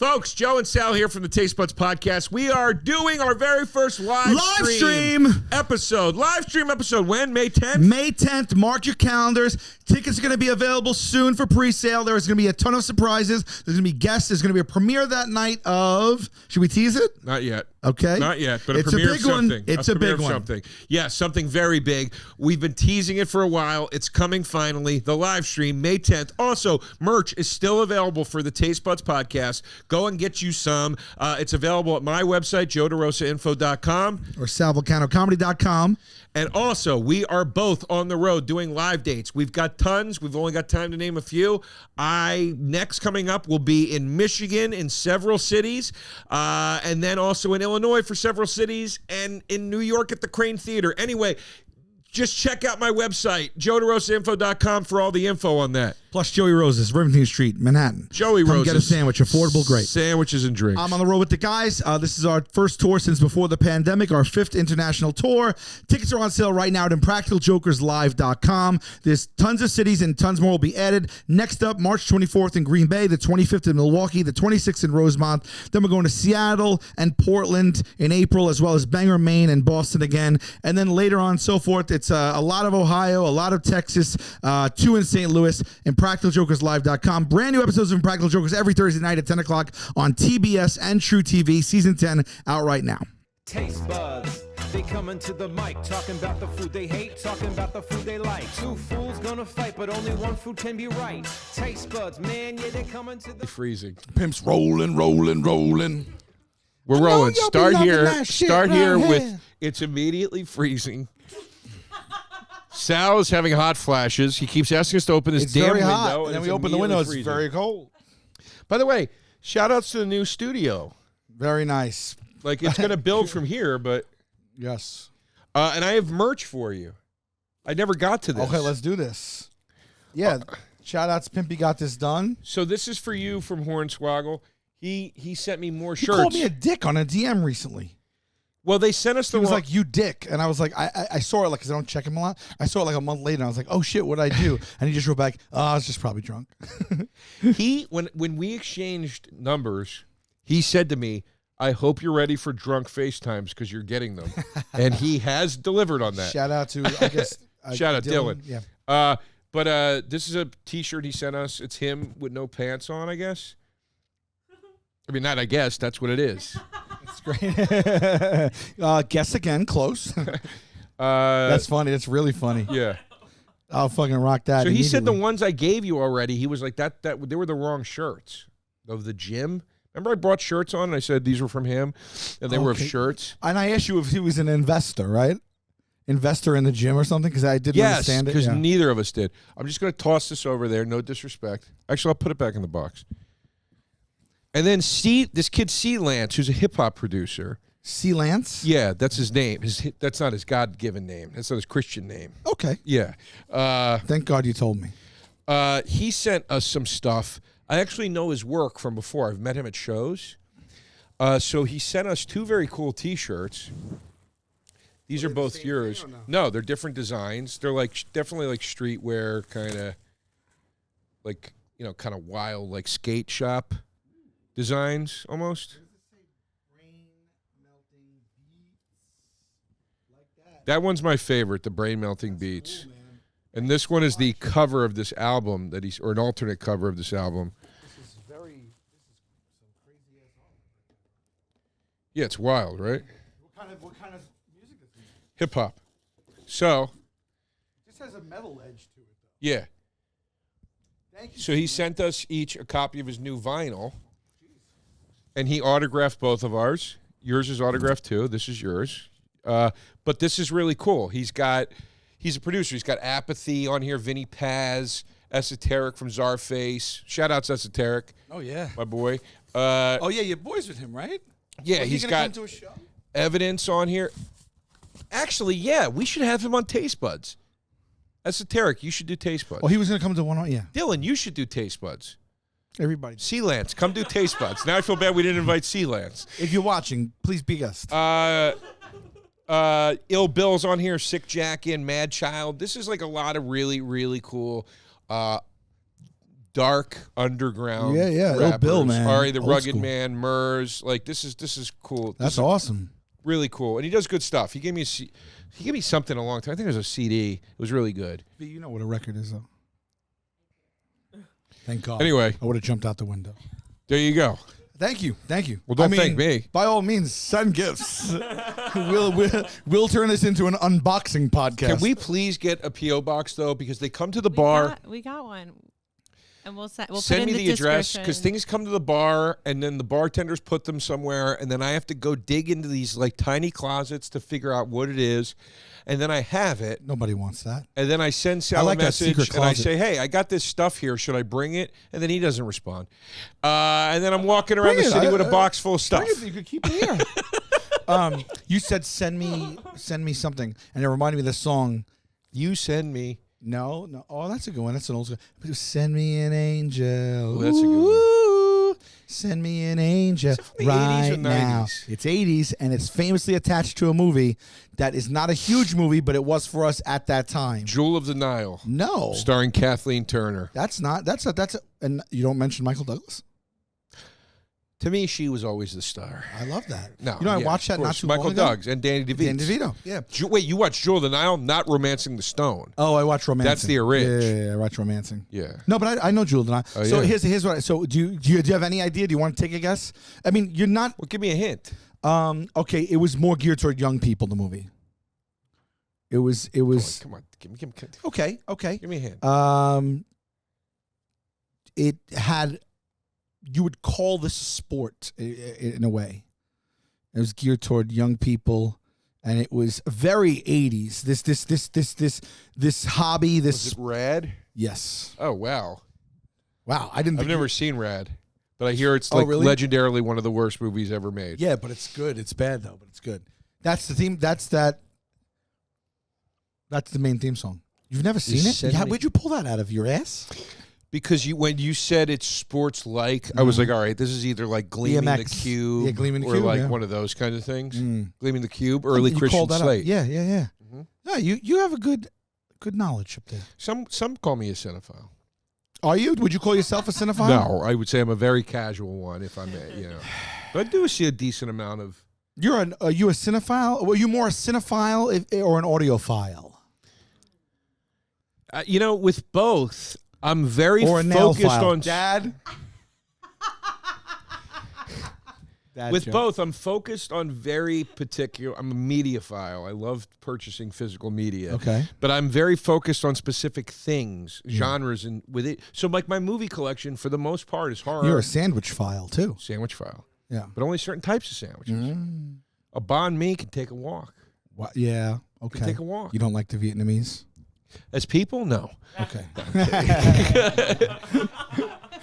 Folks, Joe and Sal here from the Taste Buds podcast. We are doing our very first live stream episode. Live stream episode when? May 10th? May 10th. Mark your calendars. Tickets are going to be available soon for pre-sale. There's going to be a ton of surprises. There's going to be guests. There's going to be a premiere that night of... Should we tease it? Not yet. Okay. Not yet, but it's premiere a big of something. One. It's a big one. Something. Yeah, something very big. We've been teasing it for a while. It's coming finally. The live stream, May 10th. Also, merch is still available for the Taste Buds podcast. Go and get you some. It's available at my website, DeRosainfo.com. Or SalVulcanoComedy.com. And also, we are both on the road doing live dates. We've got tons. We've only got time to name a few. Next coming up will be in Michigan in several cities, and then also in Illinois for several cities, and in New York at the Crane Theater. Anyway, just check out my website, joederosainfo.com, for all the info on that. Plus Joey Rose's, Rivington Street, Manhattan. Joey Rose's. Get a sandwich, affordable, great. Sandwiches and drinks. I'm on the road with the guys. This is our first tour since before the pandemic, our 5th international tour. Tickets are on sale right now at ImpracticalJokersLive.com. There's tons of cities and tons more will be added. Next up, March 24th in Green Bay, the 25th in Milwaukee, the 26th in Rosemont. Then we're going to Seattle and Portland in April, as well as Bangor, Maine, and Boston again. And then later on, so forth, it's a lot of Ohio, a lot of Texas, 2 in St. Louis, ImpracticalJokersLive.com. Brand new episodes of Impractical Jokers every Thursday night at 10 o'clock on TBS and True TV. Season 10 out right now. Taste buds, they coming to the mic, talking about the food they hate, talking about the food they like. Two fools gonna fight, but only one food can be right. Taste buds, man, yeah, they coming to the... Freezing. Pimps rolling. We're rolling. Start here with it's immediately freezing. Sal is having hot flashes. He keeps asking us to open this damn window. Hot. And then we open the window. It's very cold. By the way, shout outs to the new studio. Very nice. Like, it's going to build from here, but... Yes. And I have merch for you. I never got to this. Okay, let's do this. Yeah. Shout outs, Pimpy got this done. So this is for you from Hornswoggle. He sent me more shirts. He called me a dick on a DM recently. Well, they sent us the... He was like, you dick. And I was like, I saw it, like, because I don't check him a lot. I saw it like a month later, and I was like, oh, shit, what'd I do? And he just wrote back, I was just probably drunk. When we exchanged numbers, he said to me, I hope you're ready for drunk FaceTimes because you're getting them. And he has delivered on that. Shout out to, I guess... Shout out Dylan. Yeah. But this is a T-shirt he sent us. It's him with no pants on, I guess. I mean, not I guess. That's what it is. That's great. Guess again. Close. That's funny. That's really funny. Yeah. I'll fucking rock that. So he said the ones I gave you already, he was like, that they were the wrong shirts of the gym. Remember I brought shirts on and I said these were from him and they were of shirts? And I asked you if he was an investor, right? Investor in the gym or something? Because I didn't understand it. Yes, because neither of us did. I'm just going to toss this over there. No disrespect. Actually, I'll put it back in the box. And then this kid C. Lance, who's a hip-hop producer. C. Lance? Yeah, that's his name. That's not his God-given name. That's not his Christian name. Okay. Yeah. Thank God you told me. He sent us some stuff. I actually know his work from before. I've met him at shows. So he sent us 2 very cool T-shirts. These are both yours. No, they're different designs. They're like definitely like streetwear, kind of like, kind of wild, like skate shop designs almost. That one's my favorite, the brain melting beats. Cool, and this one is the cover of this album or an alternate cover of this album. This is some crazy ass art. Yeah, it's wild, right? What kind of music is this? Hip hop. So This has a metal edge to it though. Yeah. Thank you. So he sent us each a copy of his new vinyl. And he autographed both of ours. Yours is autographed too. This is yours. But this is really cool. He's a producer. He's got Apathy on here, Vinny Paz, Esoteric from Czarface. Shout outs Esoteric. Oh, yeah. My boy. Oh, yeah, you're boys with him, right? Yeah, he's got come to a show? Evidence on here. Actually, yeah, we should have him on Taste Buds. Esoteric, you should do Taste Buds. Oh, he was going to come to one, yeah. Dylan, you should do Taste Buds. Everybody. C. Lance, come do Taste Buds. Now I feel bad we didn't invite C. Lance. If you're watching, please be a guest. Ill Bill's on here, Sick Jack in, Mad Child. This is like a lot of really, really cool dark underground. Yeah. rappers. Bill, man. Ari the Old Rugged school. Man, Murs. Like this is cool. That's awesome. Really cool, and he does good stuff. He gave me something a long time. I think it was a CD. It was really good. You know what a record is, though. Thank God. Anyway, I would have jumped out the window. there you go. Thank you. Well, don't thank me. By all means, send gifts. we'll turn this into an unboxing podcast. Can we please get a PO box though? Because they come to the bar. We got one, and we'll Send put in me the address because description. things come to the bar and then the bartenders put them somewhere and then I have to go dig into these like tiny closets to figure out what it is, and then I have it. Nobody wants that. And then I send Sal like a that secret message and I closet. say, hey, I got this stuff here. Should I bring it? And then he doesn't respond. And then I'm walking around Bring the it. city with a box full of stuff. You could keep it here. You said send me something, and it reminded me of the song. You send me. No. Oh, that's a good one. That's an old school. Send me an angel. Oh, that's a good one. Ooh, send me an angel Is it from the 80s right or now. 90s? It's 80s, and it's famously attached to a movie that is not a huge movie, but it was for us at that time. Jewel of the Nile. No, Starring Kathleen Turner. that's not. That's a. And you don't mention Michael Douglas. To me, she was always the star. I love that. No, I yeah, watched of that not course. too Michael long ago. Douglas and Danny DeVito. Dan DeVito. Yeah. Wait, you watched Jewel of the Nile, not Romancing the Stone. Oh, I watched Romancing. That's the orig. Yeah, I watched Romancing. Yeah. No, but I know Jewel and I. Oh, So yeah. here's what. Do you have any idea? Do you want to take a guess? I mean, you're not. Well, give me a hint. Okay, it was more geared toward young people. The movie. It was. Come on. Give me Okay. give me a hint. It had. You would call this a sport in a way. It was geared toward young people, and it was very 80s. This hobby. Was it Rad? Yes. Oh, wow. Wow. I didn't. I've think never seen Rad, but I hear it's Oh, like really? legendarily one of the worst movies ever made. Yeah, but it's good. It's bad though, but it's good. That's the theme. That's the main theme song. You've never seen it? send Yeah, me- where'd you pull that out of your ass? Because when you said it's sports like, I was like, all right, this is either like Gleaming the BMX. Cube, Yeah, Gleaming the or Cube, like yeah. one of those kind of things. Mm. Gleaming the Cube, early You Christian called that out. Slate. Yeah. Mhm. No, you have a good knowledge up there. Some call me a cinephile. Are you? Would you call yourself a cinephile? No, I would say I'm a very casual one, if I may. You know, but I do see a decent amount of. Are you a cinephile? Were you more a cinephile or an audiophile? With both, I'm very Or a nail focused file. on. Dad. With both, I'm focused on very particular. I'm a mediophile. I love purchasing physical media. Okay. But I'm very focused on specific things, genres, and with it. So, like my movie collection, for the most part, is horror. You're a sandwich file too. sandwich file, Yeah. but only certain types of sandwiches. Mm. A banh mi can take a walk. Yeah. Can Okay. take a walk. You don't like the Vietnamese? As people, no. Okay.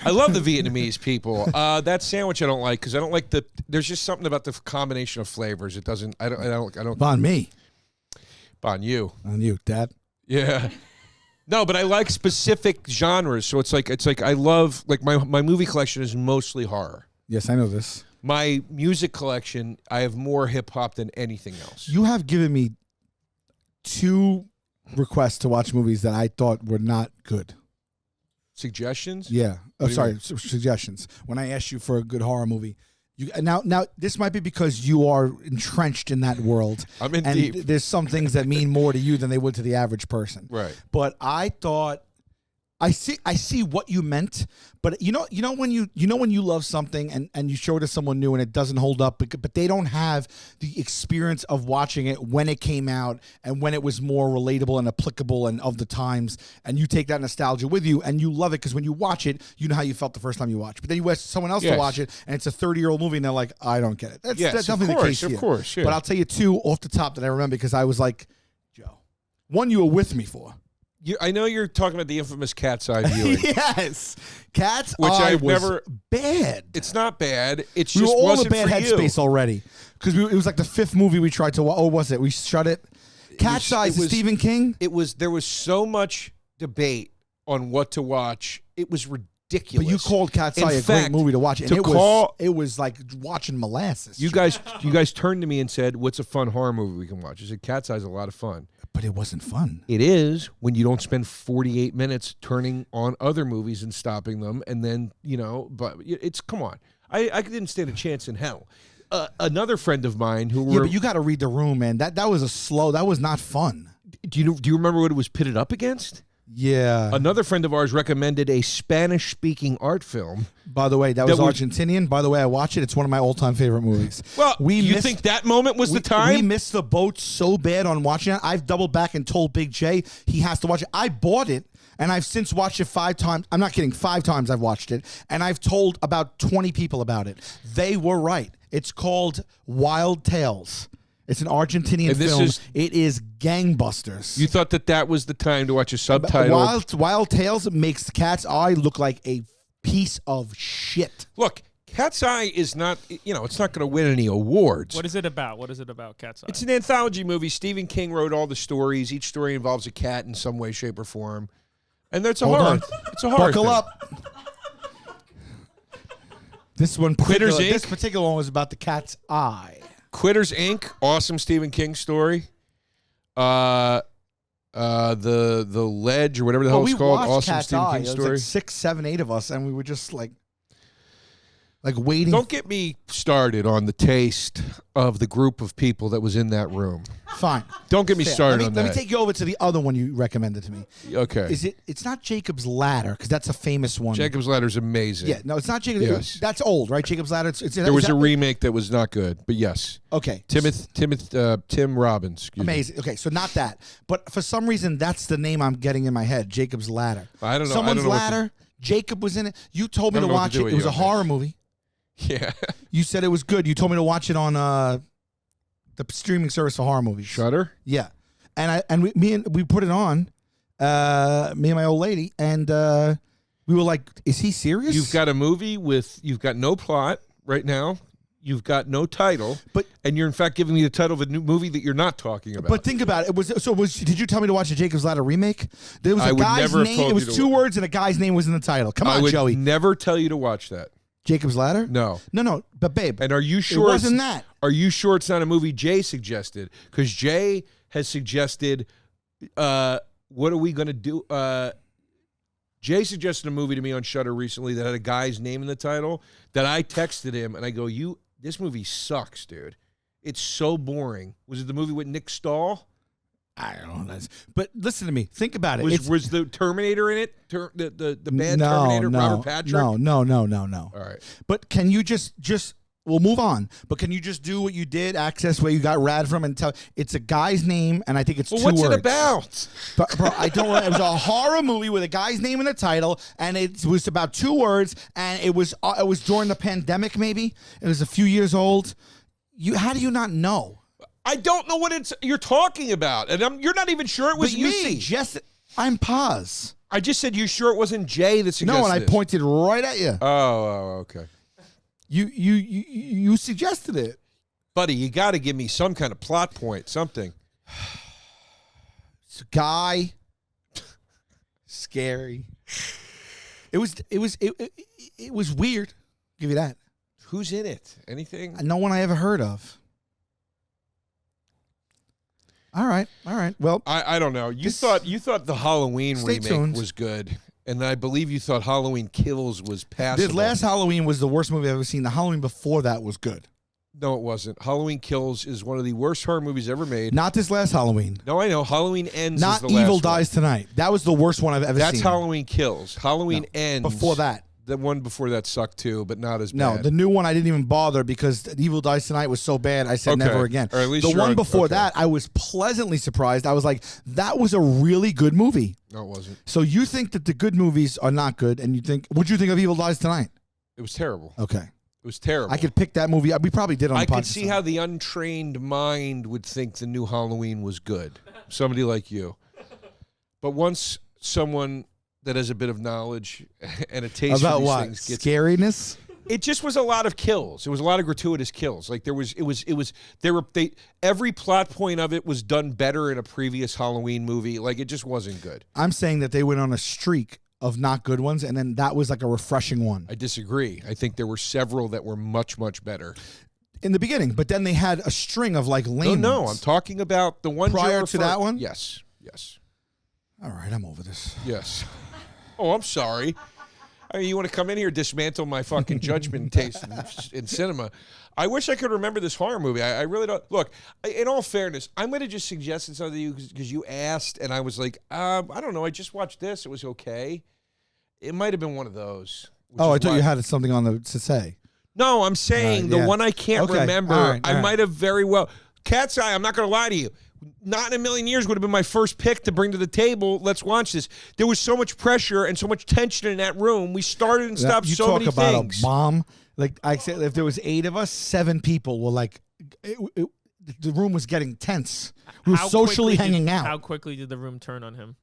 I love the Vietnamese people. That sandwich I don't like because I don't like the. There's just something about the combination of flavors. It doesn't. I don't. Banh mi. Bon you. On you, Dad. Yeah. No, but I like specific genres. So it's like I love like my movie collection is mostly horror. Yes, I know this. My music collection, I have more hip hop than anything else. You have given me 2 requests to watch movies that I thought were not good. Suggestions? Yeah. What do you mean? Suggestions. When I asked you for a good horror movie. Now this might be because you are entrenched in that world. I'm in and deep. There's some things that mean more to you than they would to the average person. Right. But I thought I see what you meant, but you know when you love something and you show it to someone new and it doesn't hold up, but they don't have the experience of watching it when it came out and when it was more relatable and applicable and of the times, and you take that nostalgia with you and you love it because when you watch it, you know how you felt the first time you watched. But then you ask someone else to Yes. watch it and it's a 30-year-old movie and they're like, I don't get it. That's Yes, definitely of the case course, here. of course, yeah. But I'll tell you 2 off the top that I remember because I was like, Joe, one you were with me for. I know you're talking about the infamous Cat's Eye viewing. Yes, Cat's Which Eye I've was never- bad. It's not bad. It's We were just all in a wasn't bad for headspace you. already because it was like the 5th movie we tried to watch. Oh, was it? We shut it. Cat's Eye is Stephen King. There was so much debate on what to watch. It was ridiculous. But you called Cat's In Eye a fact, great movie to watch, and to call- it was like watching molasses. You guys turned to me and said, "What's a fun horror movie we can watch?" I said, "Cat's Eye is a lot of fun." But it wasn't fun. It is when you don't spend 48 minutes turning on other movies and stopping them, and then, but it's, come on. I didn't stand a chance in hell. Another friend of mine who Yeah, but you got to read the room, man. That was not fun. Do you remember what it was pitted up against? Yeah. Another friend of ours recommended a Spanish-speaking art film. By the way, that was Argentinian. By the way, I watch it. It's one of my all-time favorite movies. Well, you think that moment was the time? We missed the boat so bad on watching it. I've doubled back and told Big J he has to watch it. I bought it, and I've since watched it 5 times. I'm not kidding. 5 times I've watched it, and I've told about 20 people about it. They were right. It's called Wild Tales. It's an Argentinian film. It is gangbusters. You thought that was the time to watch a subtitle? Wild Tales makes Cat's Eye look like a piece of shit. Look, Cat's Eye is not, it's not going to win any awards. What is it about? Cat's Eye? It's an anthology movie. Stephen King wrote all the stories. Each story involves a cat in some way, shape, or form. And that's Hold on. It's a horror Buckle thing. up. This particular one was about the cat's eye. Quitters, Inc., awesome Stephen King story. The Ledge, or whatever the hell it's called, awesome Cat's Stephen Eye. King It was story. like 6, 7, 8 of us, and we were just like waiting. Don't get me started on the taste of the group of people that was in that room. Fine. Don't get me started on that. Let me take you over to the other one you recommended to me. Okay. It's not Jacob's Ladder, because that's a famous one. Jacob's Ladder's amazing. Yeah, no, it's not Jacob's. Yes. That's old, right? Jacob's Ladder. There was a remake that was not good, but yes. Okay. Tim Robbins. Excuse Amazing. Okay, so not that, but for some reason that's the name I'm getting in my head. Jacob's Ladder. I don't know. Someone's Ladder. Jacob was in it. You told me to watch it. It was a horror movie. Yeah. You said it was good. You told me to watch it on the streaming service for horror movies. Shudder? Yeah. And we put it on, me and my old lady, and we were like, is he serious? You've got a movie you've got no plot right now. You've got no title, and you're in fact giving me the title of a new movie that you're not talking about. But think about it. Did you tell me to watch the Jacob's Ladder remake? There was a guy's name. It was 2 words, and a guy's name was in the title. Come on, Joey. I would never tell you to watch that. Jacob's Ladder? No. But babe. And are you sure it wasn't that? Are you sure it's not a movie Jay suggested? Because Jay has suggested, what are we going to do? Jay suggested a movie to me on Shudder recently that had a guy's name in the title that I texted him, and I go, this movie sucks, dude. It's so boring. Was it the movie with Nick Stahl? I don't know. But listen to me. Think about it. Was the Terminator in it? The bad Terminator, Robert Patrick? No. All right. But can you just we'll move on. But can you just do what you did, access where you got rad from, and tell it's a guy's name, and I think it's 2 words. What's it about? But, bro, I don't know. It was a horror movie with a guy's name in the title, and it was about 2 words, and it was during the pandemic, maybe. It was a few years old. How do you not know? I don't know what you're talking about, and you're not even sure it was me. You suggested. I'm pause. I just said you sure it wasn't Jay that suggested. No, and I pointed right at you. Oh, okay. You suggested it, buddy. You got to give me some kind of plot point, something. It's a guy, scary. It was weird. I'll give you that. Who's in it? Anything? No one I ever heard of. All right. Well, I don't know. You thought the Halloween remake was good, and I believe you thought Halloween Kills was passable. The last Halloween was the worst movie I've ever seen. The Halloween before that was good. No, it wasn't. Halloween Kills is one of the worst horror movies ever made. Not this last Halloween. No, I know. Halloween Ends. Not is the last Evil one. Dies Tonight. That was the worst one I've ever seen. That's Halloween Kills. Halloween Ends. Before that. The one before that sucked too, but not as bad. No, the new one I didn't even bother because Evil Dies Tonight was so bad. I said never again. Or at least the one before that, I was pleasantly surprised. I was like, that was a really good movie. No, it wasn't. So you think that the good movies are not good, and what'd you think of Evil Dies Tonight? It was terrible. Okay. It was terrible. I could pick that movie. We probably did on the podcast. I could see how the untrained mind would think the new Halloween was good. Somebody like you. But once someone that has a bit of knowledge and a taste about for these what? things gets Scariness? It just was a lot of kills. It was a lot of gratuitous kills. Like every plot point of it was done better in a previous Halloween movie. Like it just wasn't good. I'm saying that they went on a streak of not good ones, and then that was like a refreshing one. I disagree. I think there were several that were much, much better. in the beginning, but then they had a string of like lame No, I'm ones. talking about the one Prior you're to that one? Yes. All right, I'm over this. Yes. Oh, I'm sorry. I mean, you want to come in here, dismantle my fucking judgment taste in cinema. I wish I could remember this horror movie. I really don't. Look, in all fairness, I'm going to just suggest something to you because you asked, and I was like, I don't know. I just watched this. It was okay. It might have been one of those. Oh, I thought you had something on to say. No, I'm saying the one I can't remember. All right. I might have very well. Cat's Eye, I'm not going to lie to you. Not in a million years would have been my first pick to bring to the table. Let's watch this. There was so much pressure and so much tension in that room. We started and stopped You so talk many about things. a bomb. Like I said, if there was 8 of us, 7 people were like, the room was getting tense. We were socially hanging out. How quickly did the room turn on him?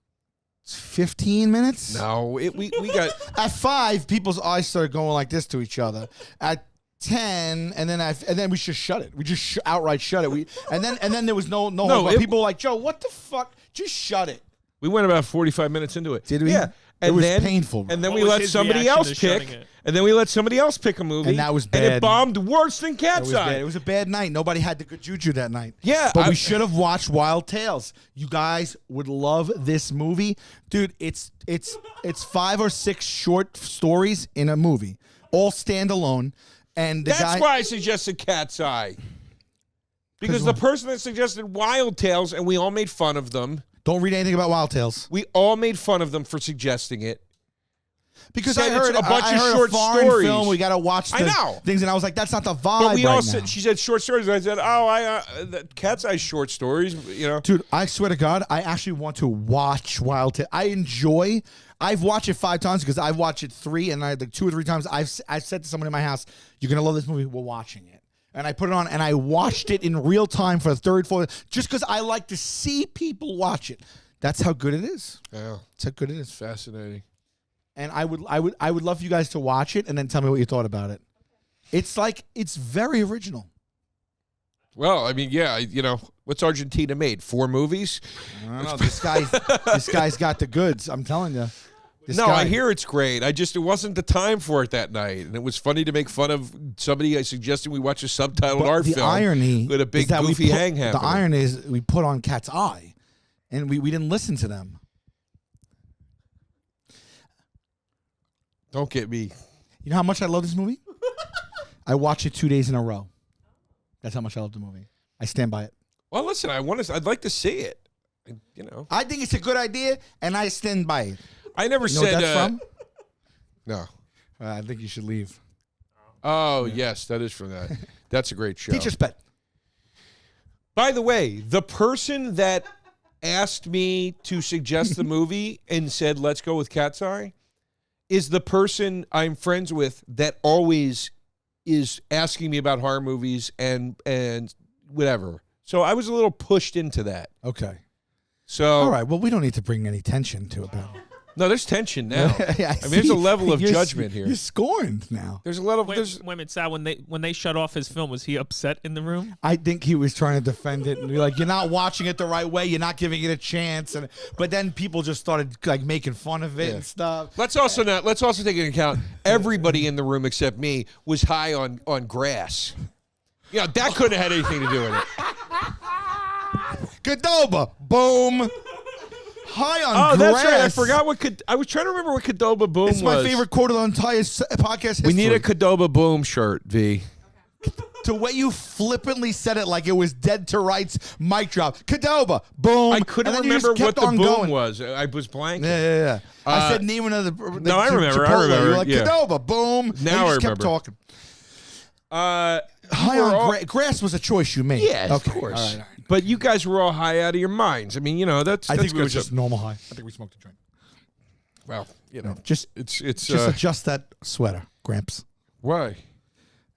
15 minutes? No, we got. At 5, people's eyes started going like this to each other. At 10, and then we just shut it. We just outright shut it. And then there was no. People were like, Joe, what the fuck? Just shut it. We went about 45 minutes into it. Did we? Yeah. It was painful. And then What we was let his somebody reaction else to shutting pick. it? And then we let somebody else pick a movie. And that was And it bad. bombed worse than Cat's Eye. It was a bad night. Nobody had the good juju that night. Yeah, But we should have watched Wild Tales. You guys would love this movie. Dude, it's 5 or 6 short stories in a movie, all standalone. And the That's guy, why I suggested Cat's Eye. Because the person that suggested Wild Tales, and we all made fun of them. Don't read anything about Wild Tales. We all made fun of them for suggesting it. Because Said I heard it's a bunch I of heard short a foreign stories. film. We got to watch I the know. things. And I was like, that's not the vibe But we right all now. said, she said short stories. I said, the Cat's Eye short stories, you know. Dude, I swear to God, I actually want to watch Wild Tales. I've watched it 5 times because I've watched it 3, and like 2 or 3 times I've said to someone in my house, you're going to love this movie. We're watching it. And I put it on, and I watched it in real time for the 3rd, 4th, just because I like to see people watch it. That's how good it is. Yeah, That's how good it is. fascinating. And I would love for you guys to watch it and then tell me what you thought about it. It's very original. Well, I mean, yeah, what's Argentina made? 4 movies? I don't know. This guy's got the goods. I'm telling you. I hear it's great. It wasn't the time for it that night, and it was funny to make fun of somebody suggesting we watch a subtitled art the film. irony with a big is that goofy hang the happening. irony is we put on Cat's Eye, and we didn't listen to them. Don't get me. You know how much I love this movie? I watch it 2 days in a row. That's how much I love the movie. I stand by it. Well, listen, I'd like to see it. I think it's a good idea, and I stand by it. I never You know said what that's from? No. I think you should leave. Oh, yes, that is from that. That's a great show. Teacher's pet. By the way, the person that asked me to suggest the movie and said, let's go with Cat's Eye, is the person I'm friends with that always is asking me about horror movies and whatever. So I was a little pushed into that. Okay. So All right. Well, we don't need to bring any tension to it. No, there's tension now. Yeah, I mean, there's a level of you're- judgment here. You're scorned now. There's a level. Wait, There's wait a minute, Sal. When they shut off his film, was he upset in the room? I think he was trying to defend it and be like, "You're not watching it the right way. You're not giving it a chance." But then people just started like making fun of it and stuff. Let's also take into account everybody in the room except me was high on grass. That couldn't have had anything to do with it. Qdoba, boom. High on grass. Oh, that's right. I forgot I was trying to remember what Qdoba Boom It's was. my favorite quote of the entire podcast history. We need a Qdoba Boom shirt, V. The way you flippantly said it like it was dead to rights, mic drop. Qdoba, boom. I couldn't and then you remember just what kept the on boom going. was. I was blanking. Yeah. I said name another. No, I remember. I remember, You're like yeah. Qdoba, boom. Now and you I just kept remember. talking. High were on all- grass was a choice you made. Yeah, of Okay, course. all right. But you guys were all high out of your minds. I mean, that's. I think we good were just stuff. normal high. I think we smoked a joint. Well, Just it's just adjust that sweater, Gramps. why.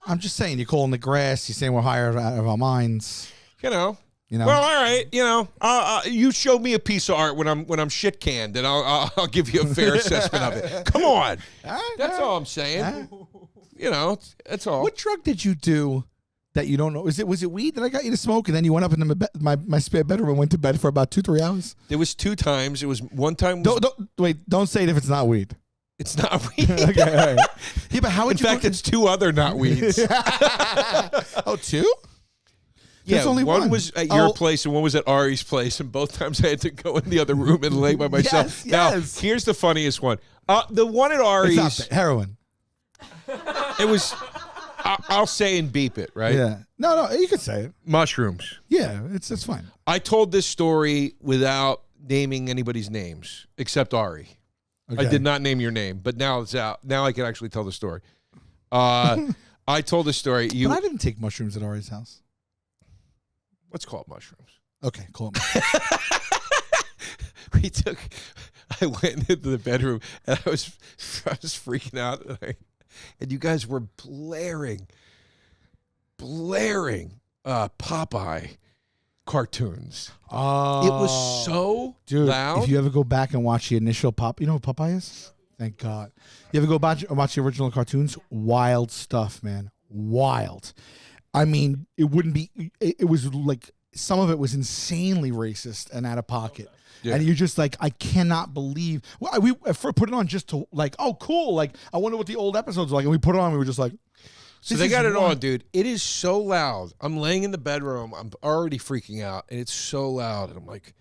I'm just saying, you're calling the grass. You're saying we're higher out of our minds. You know. Well, all right. You show me a piece of art when I'm shit canned, and I'll give you a fair assessment of it. Come on. That's all I'm saying. That's all. What drug did you do that you don't know? Was it weed that I got you to smoke, and then you went up into my spare bedroom and went to bed for about 2-3 hours? There was 2 times. It was one time. Don't say it if it's not weed. It's not weed. Okay, all right. Yeah, but how would In fact, it's 2 other not weeds. Oh, 2? Yeah, There's only one one. was at your Oh. place and one was at Ari's place, and both times I had to go in the other room and lay by myself. Yes. Now, here's the funniest one. The one at It's Ari's, not that. Heroin. it was, I'll say and beep it, right? Yeah. No, you could say it. Mushrooms. Yeah, it's fine. I told this story without naming anybody's names except Ari. Okay. I did not name your name, but now it's out. Now I can actually tell the story. I told the story. But I didn't take mushrooms at Ari's house. Let's call it mushrooms. Okay, cool. I went into the bedroom and I was freaking out, and you guys were blaring Popeye cartoons. Oh, It was so dude, loud. if you ever go back and watch the initial you know what Popeye is? Thank God. You ever go back and watch the original cartoons? Wild stuff, man. Wild. I mean, it wouldn't be. It was like some of it was insanely racist and out of pocket. Yeah. And you're just like, I cannot believe. Well, we put it on just to like, oh, cool. Like, I wonder what the old episodes were like. And we put it on. And we were just like, So this they is got it one- on, dude. It is so loud. I'm laying in the bedroom. I'm already freaking out, and it's so loud. And I'm like,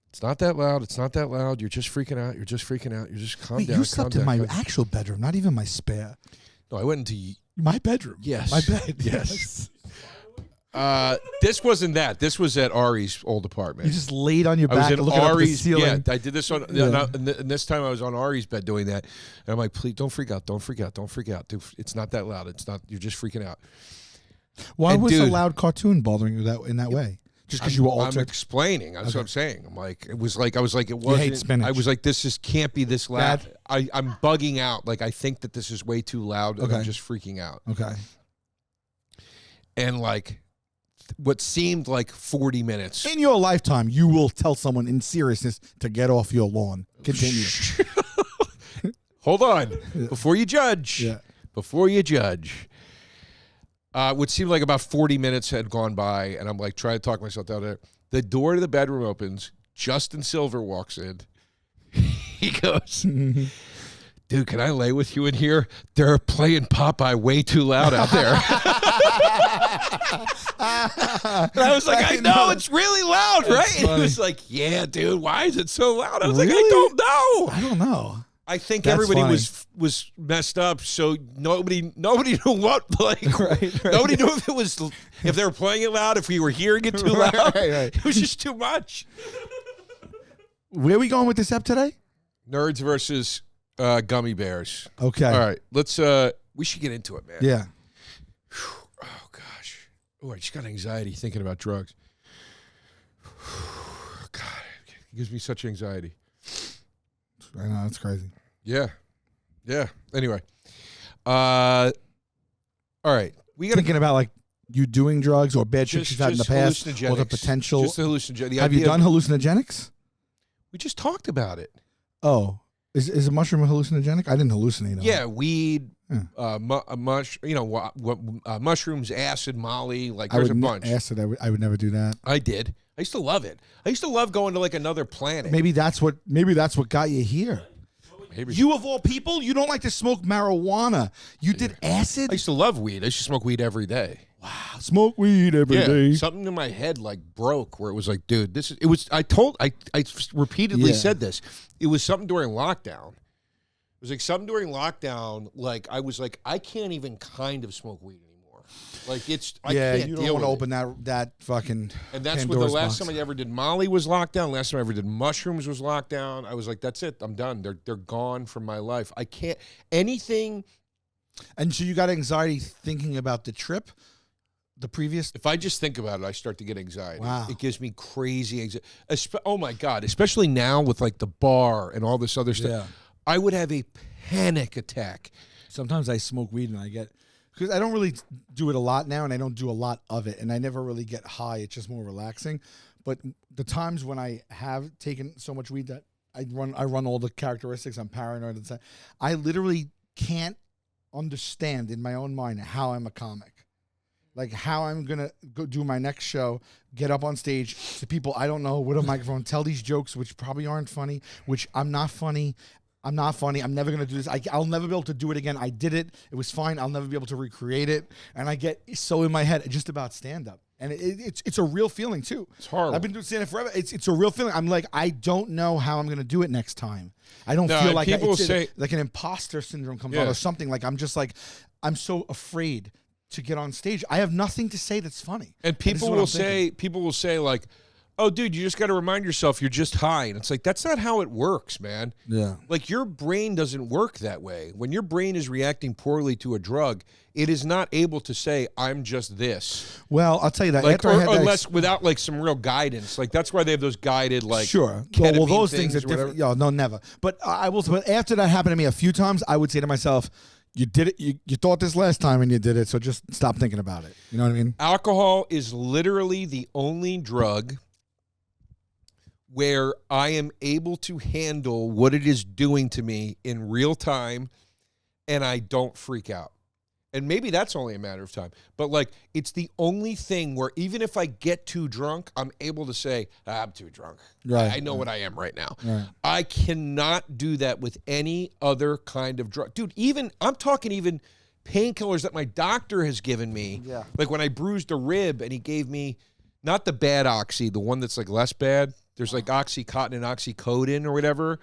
it's not that loud. It's not that loud. You're just freaking out. You're just freaking out. You're just calm Wait, down. you slept calm in down, my calm- actual bedroom, not even my spare. No, I went into. My bedroom. Yes. My bed. Yes. This wasn't that. This was at Ari's old apartment. You just laid on your I was back in looking up at the Ari's. ceiling. Yeah, I did this on. Yeah. And this time I was on Ari's bed doing that, and I'm like, please don't freak out. Don't freak out. Don't freak out. Dude, it's not that loud. It's not. You're just freaking out. Why And was a dude- loud cartoon bothering you in that way? Just because you were I'm altered? explaining. That's what I'm saying. I'm like, it was like, I was like, it hate wasn't. spinach. I was like, this is can't be this loud. That- I'm bugging out. Like, I think that this is way too loud, and I'm Okay. just freaking out. Okay. And like, what seemed like 40 minutes. In your lifetime, you will tell someone in seriousness to get off your lawn. Continue. Hold on, before you judge. Yeah. Before you judge. What seemed like about 40 minutes had gone by, and I'm like trying to talk myself out there. The door to the bedroom opens. Justin Silver walks in. He goes, dude, can I lay with you in here? They're playing Popeye way too loud out there. And I was like, I know, it's really loud, right? And he was like, yeah, dude, why is it so loud? I was like, I Really? don't know. I don't know. I think That's everybody funny. was messed up, so nobody knew what like. Right. Nobody knew if they were playing it loud, if we were hearing it too loud. Right. It was just too much. Where are we going with this app today? Nerds versus gummy bears. Okay. All right, let's. We should get into it, man. Yeah. Oh gosh. Oh, I just got anxiety thinking about drugs. God, it gives me such anxiety. I know, that's crazy. Yeah. Anyway, all right. We got Thinking about like you doing drugs or bad shit just you've had in the past or the hallucinogenics. potential. Just the hallucinogenic. the Have you idea done of- hallucinogenics? We just talked about it. Oh. Is a mushroom a hallucinogenic? I didn't hallucinate. Yeah, weed, Yeah. mushrooms, acid, Molly. Like I there's would a bunch. acid. I would never do that. I did. I used to love it. I used to love going to like another planet. Maybe that's what got you here. Maybe. You of all people, you don't like to smoke marijuana. You did acid? I used to love weed. I used to smoke weed every day. Smoke weed every day. Something in my head like broke where it was like, dude, this is. It was. I repeatedly Yeah. said this. It was something during lockdown. It was like something during lockdown. Like I was like, I can't even kind of smoke weed anymore. Like it's. I can't you deal don't want to with it. open that fucking. And that's what Pandora's the last box. time I ever did Molly was lockdown. Last time I ever did mushrooms was lockdown. I was like, that's it. I'm done. They're gone from my life. I can't anything. And so you got anxiety thinking about the trip, the previous. If I just think about it, I start to get anxiety. Wow. It gives me crazy anxiety. Oh my God! Especially now with like the bar and all this other stuff, Yeah. I would have a panic attack. Sometimes I smoke weed and I get because I don't really do it a lot now, and I don't do a lot of it, and I never really get high. It's just more relaxing. But the times when I have taken so much weed that I run all the characteristics. I'm paranoid and stuff. I literally can't understand in my own mind how I'm a comic. Like how I'm gonna go do my next show, get up on stage to people I don't know with a microphone, tell these jokes which probably aren't funny, which I'm not funny, I'm not funny. I'm never going to do this. I'll never be able to do it again. I did it. It was fine. I'll never be able to recreate it. And I get so in my head just about stand-up. And it's a real feeling, too. It's horrible. I've been doing stand-up forever. It's a real feeling. I'm like, I don't know how I'm going to do it next time. I don't No, feel and like people it's say- like an imposter syndrome comes Yeah. out or something. Like, I'm just like, I'm so afraid to get on stage. I have nothing to say that's funny. And this is people what will I'm thinking. say like, "Oh, dude, you just got to remind yourself you're just high." And it's like, that's not how it works, man. Yeah. Like, your brain doesn't work that way. When your brain is reacting poorly to a drug, it is not able to say, "I'm just this." Well, I'll tell you that. Like, after I had that unless without like some real guidance. Like, that's why they have those guided like sure. ketamine Well, those things are or whatever. different. Yo, no, never. But I will. But after that happened to me a few times, I would say to myself, "You did it. You thought this last time, and you did it. So just stop thinking about it." You know what I mean? Alcohol is literally the only drug where I am able to handle what it is doing to me in real time and I don't freak out. And maybe that's only a matter of time. But like, it's the only thing where even if I get too drunk, I'm able to say, I'm too drunk. Right. I know what I am right now. Right. I cannot do that with any other kind of drug. Dude, I'm talking even painkillers that my doctor has given me. Yeah. Like when I bruised a rib and he gave me not the bad oxy, the one that's like less bad. There's like Oxycontin and Oxycodone or whatever.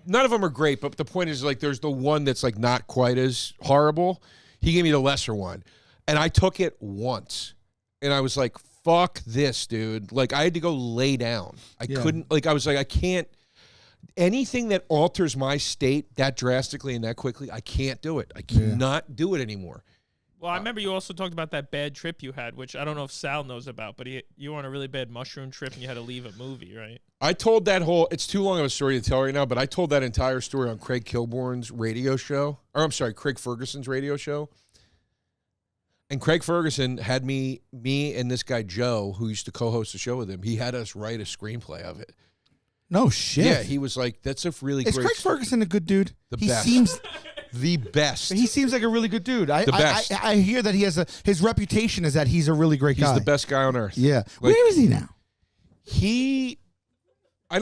None of them are great, but the point is like there's the one that's like not quite as horrible. He gave me the lesser one. And I took it once. And I was like, fuck this, dude. Like I had to go lay down. I couldn't, like I was like, I can't, anything that alters my state that drastically and that quickly, I can't do it. I cannot do it anymore. Well, I remember you also talked about that bad trip you had, which I don't know if Sal knows about, but you were on a really bad mushroom trip and you had to leave a movie, right? I told that whole, it's too long of a story to tell right now, but I told that entire story on Craig Kilborn's radio show, or I'm sorry, Craig Ferguson's radio show. And Craig Ferguson had me and this guy Joe, who used to co-host the show with him, he had us write a screenplay of it. No shit. Yeah, he was like, that's a really Is great Craig Ferguson a good dude? The he best. seems the best. he seems like a really good dude. The best. I hear that he has his reputation is that he's a really great He's guy. the best guy on earth. Yeah. Like, Where is he now? I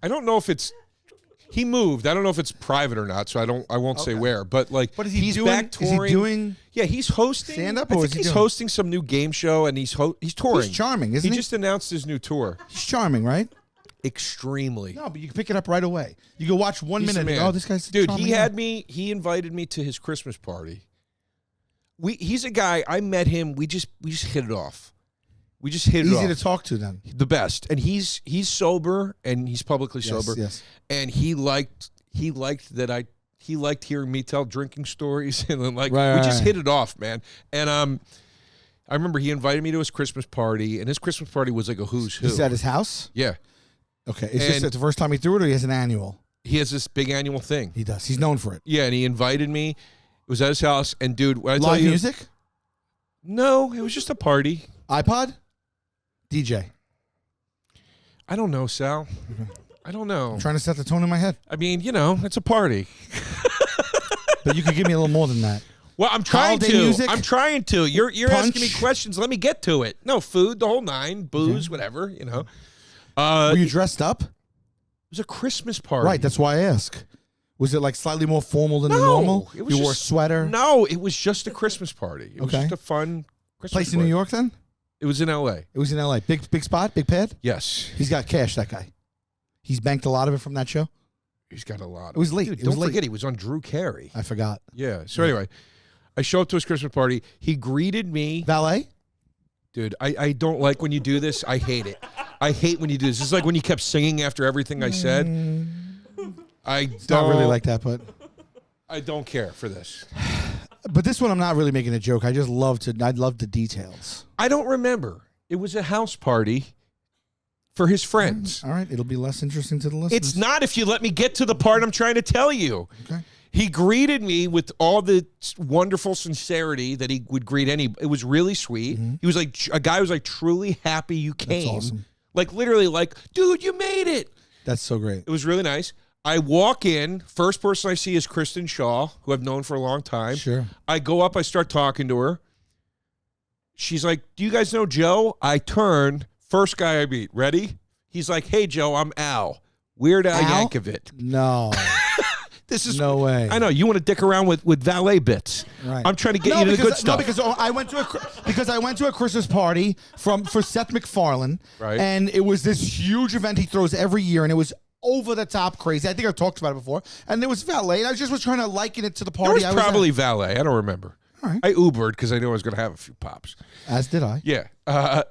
don't know if it's, he moved. I don't know if it's private or not, so I won't say where. But like, But is he he's doing? back touring. Is he doing? Yeah, he's hosting Stand-up, I or think is he he's doing- hosting some new game show, and he's touring. He's charming, isn't he? He just announced his new tour. He's charming, right? Extremely. No, but you can pick it up right away. You can watch 1 He's minute. the And, man. oh, this guy's a dude. charming He guy. had me. He invited me to his Christmas party. He's a guy. I met him. We just hit it off. We just hit it off. Easy to talk to then. The best, and he's sober, and he's publicly sober. Yes. And he liked that he liked hearing me tell drinking stories, and then like Right, we right, just right. hit it off, man. And I remember he invited me to his Christmas party, and his Christmas party was like a who's who. He's at his house. Yeah, Okay, is this the first time he threw it, or he has an annual? he has this big annual thing. He does. He's known for it. Yeah, and he invited me. It was at his house, and dude, when I tell Live you, music, no, it was just a party. iPod, DJ. I don't know, Sal. I don't know. I'm trying to set the tone in my head, I mean, it's a party. but you could give me a little more than that. Well, I'm trying Holiday to. music? I'm trying to. You're Punch? asking me questions. Let me get to it. No, food, the whole nine, booze, whatever, Were you dressed up? It was a Christmas party. Right. That's why I ask. Was it like slightly more formal than the No, normal? it was You wore a just- sweater. No, it was just a Christmas party. It was Okay. just a fun Christmas Place in party. New York then? It was in L.A. It was in L.A. Big spot, big pad. Yes. He's got cash. That guy. He's banked a lot of it from that show. He's got a lot. It was late. Dude, It was don't late. forget, he was on Drew Carey. I forgot. Yeah. So anyway, I show up to his Christmas party. He greeted me. Valet. Dude, I don't like when you do this. I hate it. I hate when you do this. This is like when you kept singing after everything I said. I It's not really like that, but I don't care for this. this one I'm not really making a joke. I just love to. I love the details. I don't remember. It was a house party for his friends. All right, it'll be less interesting to the listeners. It's not if you let me get to the part I'm trying to tell you. Okay. He greeted me with all the wonderful sincerity that he would greet any. It was really sweet. He was like a guy who was like truly happy you came. That's awesome. Like literally like, dude, you made it. That's so great. It was really nice. I walk in. First person I see is Kristen Shaw, who I've known for a long time. Sure. I go up. I start talking to her. She's like, do you guys know Joe? I turn. First guy I meet. Ready? He's like, hey, Joe, I'm Al. Weird Al Al? Yankovic. No. This is No way. I know you want to dick around with valet bits. Right. I'm trying to get you to the good stuff. No, because I went to a Christmas party for Seth MacFarlane, Right. And it was this huge event he throws every year, and it was over the top crazy. I think I talked about it before, and there was valet. And I just was trying to liken it to the It party. was probably valet. I don't remember. All right. I Ubered because I knew I was going to have a few pops. As did I. Yeah.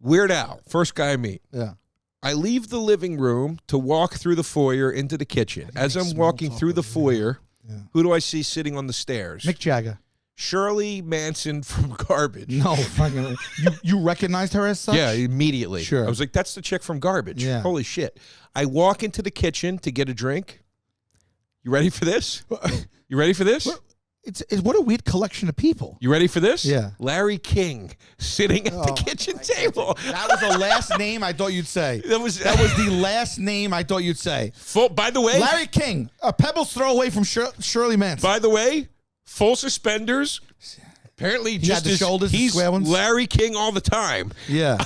Weird Al, first guy I meet. Yeah. I leave the living room to walk through the foyer into the kitchen. As I'm small walking talk through the over foyer, Yeah. who do I see sitting on the stairs? Mick Jagger. Shirley Manson from Garbage. No, fucking. You recognized her as such? Yeah, immediately. Sure. I was like, that's the chick from Garbage. Yeah. Holy shit. I walk into the kitchen to get a drink. You ready for this? You ready for this? It's what a weird collection of people. You ready for this? Yeah. Larry King sitting at the kitchen table. That was the last name I thought you'd say. That was the last name I thought you'd say. By the way, Larry King, a Pebbles throw away from Shirley Manson. by the way, full suspenders. Apparently, had just the as shoulders, the he's square ones? Larry King all the time. Yeah.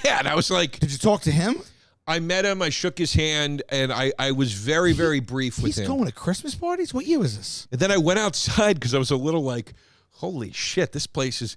Yeah, and I was like, Did you talk to him? I met him, I shook his hand, and I was very, very brief with He's him. going to Christmas parties? What year was this? And then I went outside because I was a little like, holy shit, this place is,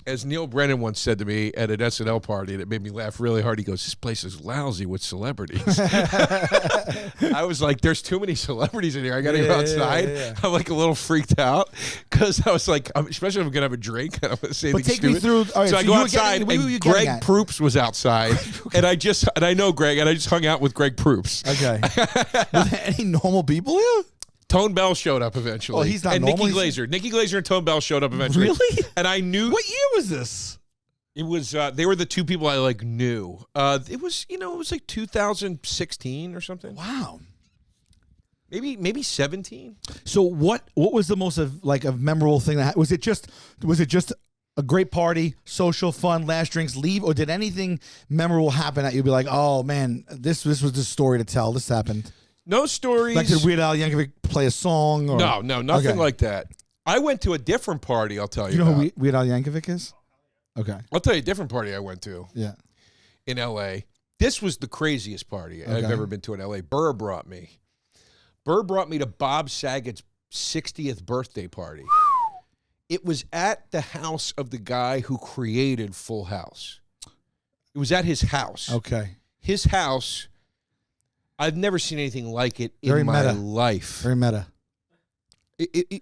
as Neil Brennan once said to me at an SNL party that made me laugh really hard. He goes, this place is lousy with celebrities. I was like, there's too many celebrities in here. I got to go outside. yeah. I'm like a little freaked out because I was like, especially if I'm going to have a drink. I don't want to say But anything take me stupid. through. All right, so I so go you were outside getting- what were you and getting Greg at? Proops was outside. And I know Greg, and I just hung out with Greg Proops. Okay. Were there any normal people here? Tone Bell showed up eventually. Oh, he's not and normal? Nikki Glazer. Nikki Glazer and Tone Bell showed up eventually. Really? And I knew What year was this? it was. They were the two people I like knew. It was it was like 2016 or something. Wow. Maybe 17. So what was the most of a memorable thing that was it just a great party, social, fun, last drinks, leave, or did anything memorable happen that you'd be like, oh man, this was the story to tell. This happened. No stories. Like did Weird Al Yankovic play a song? Or? No, nothing Okay. like that. I went to a different party. I'll tell you. You know about. who Weird Al Yankovic is? Okay. I'll tell you a different party I went to Yeah. in L.A. This was the craziest party I've Okay. ever been to in L.A. Burr brought me. Burr brought me to Bob Saget's 60th birthday party. It was at the house of the guy who created Full House. It was at his house. Okay. His house, I've never seen anything like it Very in my meta. life. Very meta.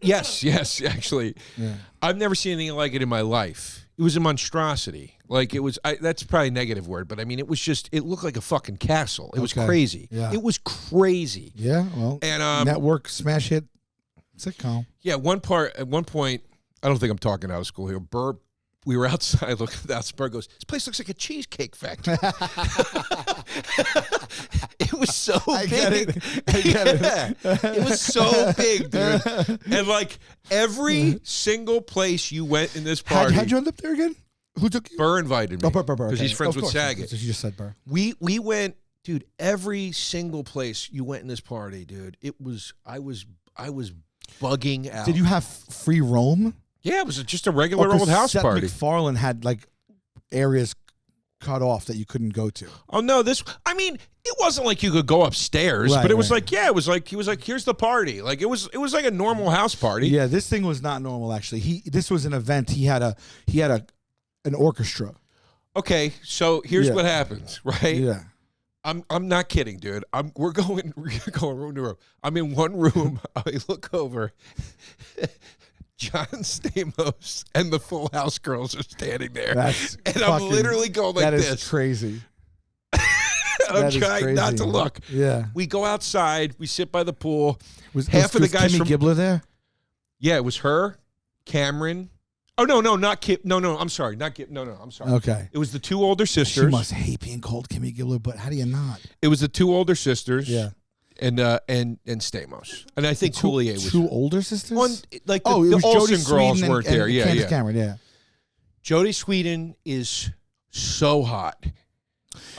Yes, actually. Yeah. I've never seen anything like it in my life. It was a monstrosity. Like it was, that's probably a negative word, but I mean, it looked like a fucking castle. It was Okay. crazy. Yeah. It was crazy. Yeah. Well. And network smash hit sitcom. yeah, at one point, I don't think I'm talking out of school here. Burr, we were outside looking at that. Burr goes, this place looks like a cheesecake factory. It was so I big. get it. I get it. It was so big, dude. And like every single place you went in this party, How'd you end up there again? Who took you? Burr invited me. Oh, Burr. Because Okay. he's friends Of with course. Saget. So you just said Burr. We went, dude, every single place you went in this party, dude. I was bugging out. Did you have free roam? Yeah, it was just a regular old house Seth party. MacFarlane had like areas cut off that you couldn't go to. Oh no, it wasn't like you could go upstairs, Right, but it was right. like, yeah, it was like he was like, here's the party. Like it was like a normal house party. Yeah, this thing was not normal actually. This was an event. He had an orchestra. Okay, so here's Yeah. what happens, right? Yeah. I'm not kidding, dude. We're going room to room. I'm in one room. I look over. John Stamos and the Full House girls are standing there. That's and I'm fucking- literally going like That is this. crazy. And I'm That is trying not crazy. to look. Yeah. We go outside. We sit by the pool. Was Half of the guys Kimmy from Gibbler there? Yeah, it was her, Cameron. Oh no, not Kip. No, I'm sorry, not Kip. No, I'm sorry. Okay. It was the two older She sisters. must hate being called Kimmy Gibbler, but how do you not? It was the two older sisters. Yeah. And Stamos, and I think Coulier was two older sisters. on. Like the, it the was Olsen Jodie girls Sweetin weren't and there. Yeah, Candace yeah. Cameron, yeah. Jodie Sweetin is so hot.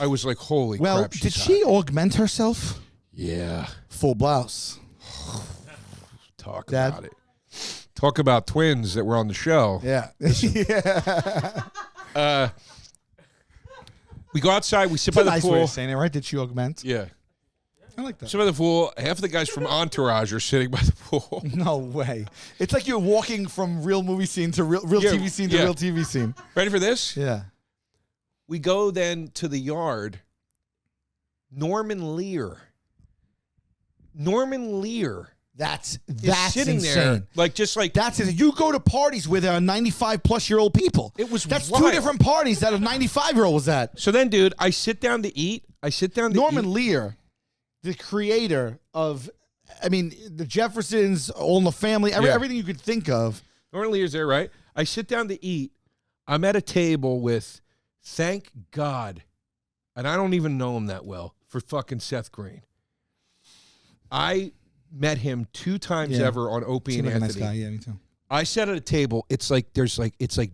I was like, holy Well, crap! did she's she hot. augment herself? Yeah. Full blouse. Talk Dad? about it. Talk about twins that were on the show. Yeah. yeah. We go outside. We sit It's by a the nice pool. way of saying it, right? Did she augment? Yeah. I like that. Sit by the pool. Half the guys from Entourage are sitting by the pool. No way. It's like you're walking from real movie scene to real Yeah, TV scene to yeah. real TV scene. Ready for this? Yeah. We go then to the yard. Norman Lear. That's sitting insane. there, like just like That's it. You go to parties with 95-plus-year-old people. It was That's wild. 2 different parties that a 95-year-old was at. So then, dude, I sit down to eat. Norman Lear, the creator of, the Jeffersons, All in the Family, Yeah. everything you could think of. Norman Lear's there, right? I sit down to eat. I'm at a table with, thank God, and I don't even know him that well, for fucking Seth Green. I met him 2 times ever on Opie Seemed and like a Anthony. nice guy. Yeah, me too. I sat at a table. It's like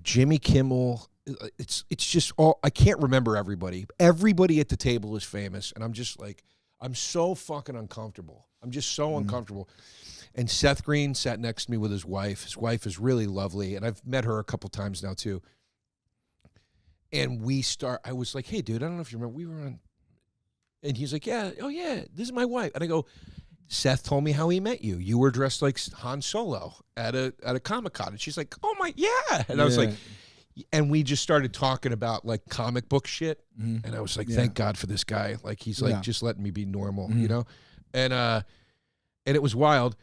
Jimmy Kimmel. It's just all, I can't remember everybody. Everybody at the table is famous, and I'm just like, I'm so fucking uncomfortable. I'm just so uncomfortable. And Seth Green sat next to me with his wife. His wife is really lovely, and I've met her a couple times now too. And I was like, hey, dude, I don't know if you remember, we were on, and he's like, yeah, oh yeah, this is my wife. And I go, Seth told me how he met you. You were dressed like Han Solo at a Comic-Con. And she's like, oh my, yeah. And I was like, and we just started talking about like comic book shit. And I was like, thank God for this guy. Like, he's like, just letting me be normal, you know? And it was wild.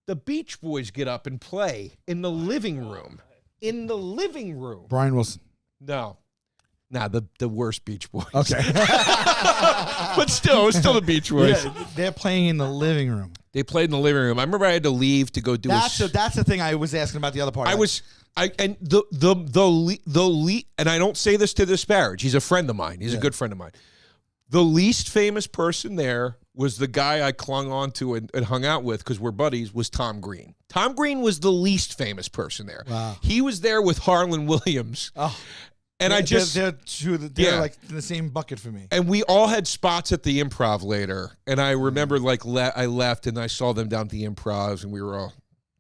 The Beach Boys get up and play in the living room. Brian Wilson. No. Nah, the worst Beach Boys. Okay. But still, it's still the Beach Boys. Yeah, they're playing in the living room. They played in the living room. I remember I had to leave to go do That's the thing I was asking about the other part. and I don't say this to disparage. He's a friend of mine. He's a good friend of mine. The least famous person there was the guy I clung on to and hung out with because we're buddies, was Tom Green. Tom Green was the least famous person there. Wow. He was there with Harlan Williams. Oh. And they're like in the same bucket for me. And we all had spots at the Improv later. And I remember I left and I saw them down at the Improvs and we were all,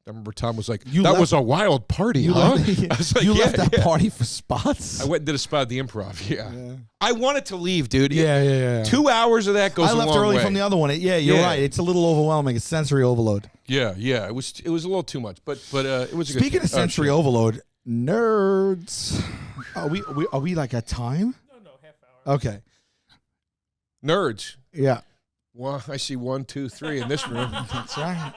I remember Tom was like, that was a wild party, huh? I was like, you left that party for spots? I went and did a spot at the Improv, yeah. I wanted to leave, dude. Yeah. 2 hours of that goes a long way. I left early from the other one. You're right. It's a little overwhelming. It's sensory overload. Yeah. It was a little too much, but it was a good Speaking of sensory overload, nerds. Are we like at time? No, half hour. Okay. Nerds. Yeah. Well, I see 1, 2, 3 in this room. That's right.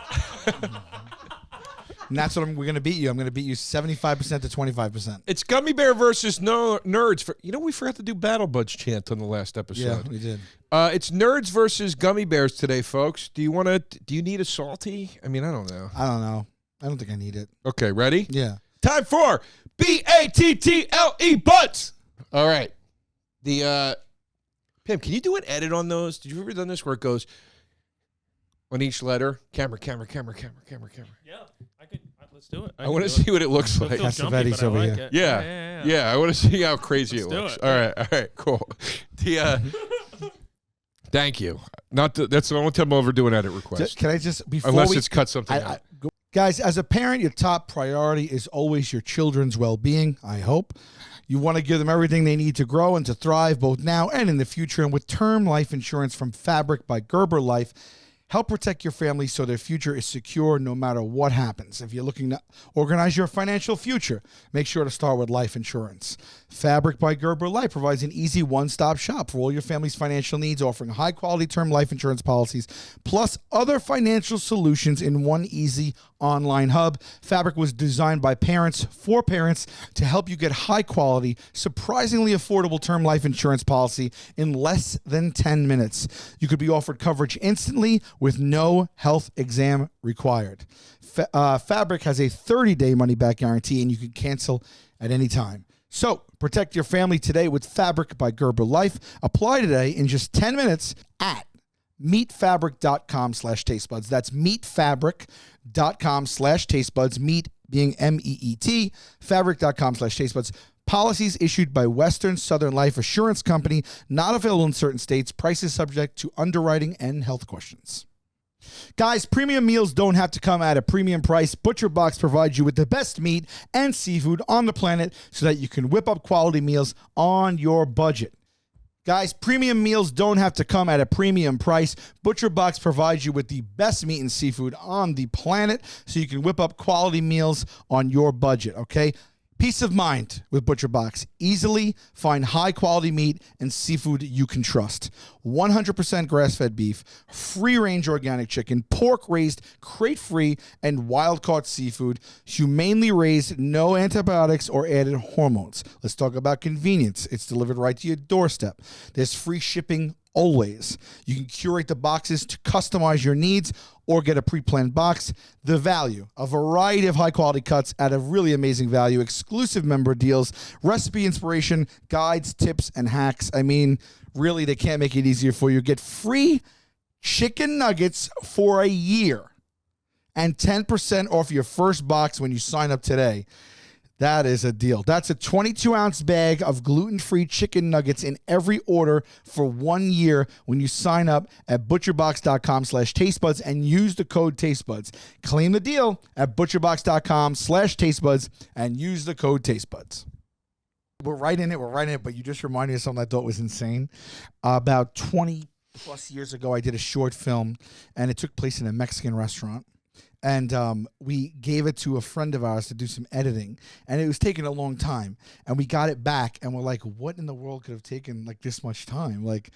And that's what we're going to beat you. I'm going to beat you 75% to 25%. It's Gummy Bear versus Nerds. We forgot to do Battle Buds chant on the last episode. Yeah, we did. It's Nerds versus Gummy Bears today, folks. Do you need a salty? I mean, I don't know. I don't know. I don't think I need it. Okay, ready? Yeah. Time for BATTLE Buds. All right. Pim, can you do an edit on those? Did you ever done this where it goes on each letter? Camera. Yeah, I could. Let's do it. I want to see what it looks like. That's Cassavetes over here. Yeah. I want to see how crazy it looks. All right, cool. Thank you. That's the only time I'll ever do an edit request. Can I just Unless it's cut something out. Guys, as a parent, your top priority is always your children's well-being, I hope. You want to give them everything they need to grow and to thrive both now and in the future. And with term life insurance from Fabric by Gerber Life, help protect your family so their future is secure no matter what happens. If you're looking to organize your financial future, make sure to start with life insurance. Fabric by Gerber Life provides an easy one-stop shop for all your family's financial needs, offering high-quality term life insurance policies, plus other financial solutions in one easy online hub. Fabric was designed by parents for parents to help you get high-quality, surprisingly affordable term life insurance policy in less than 10 minutes. You could be offered coverage instantly with no health exam required. Fabric has a 30-day money-back guarantee, and you can cancel at any time. So, protect your family today with Fabric by Gerber Life. Apply today in just 10 minutes at meetfabric.com/tastebuds. That's meetfabric.com/tastebuds. Meet being MEET, fabric.com/tastebuds. Policies issued by Western Southern Life Assurance Company, not available in certain states. Prices subject to underwriting and health questions. Guys, premium meals don't have to come at a premium price. ButcherBox provides you with the best meat and seafood on the planet so that you can whip up quality meals on your budget. Guys, premium meals don't have to come at a premium price. ButcherBox provides you with the best meat and seafood on the planet so you can whip up quality meals on your budget, okay? Peace of mind with ButcherBox. Easily find high-quality meat and seafood you can trust. 100% grass-fed beef, free-range organic chicken, pork-raised, crate-free, and wild-caught seafood, humanely raised, no antibiotics or added hormones. Let's talk about convenience. It's delivered right to your doorstep. There's free shipping always. You can curate the boxes to customize your needs or get a pre-planned box. The value, a variety of high-quality cuts at a really amazing value, exclusive member deals, recipe inspiration, guides, tips, and hacks. I mean, really, they can't make it easier for you. Get free chicken nuggets for a year and 10% off your first box when you sign up today. That is a deal. That's a 22-ounce bag of gluten-free chicken nuggets in every order for 1 year when you sign up at butcherbox.com/tastebuds and use the code tastebuds. Claim the deal at butcherbox.com/tastebuds and use the code tastebuds. We're right in it, but you just reminded me of something I thought was insane. About 20 plus years ago, I did a short film, and it took place in a Mexican restaurant. And we gave it to a friend of ours to do some editing, and it was taking a long time. And we got it back, and we're like, "What in the world could have taken like this much time?" Like,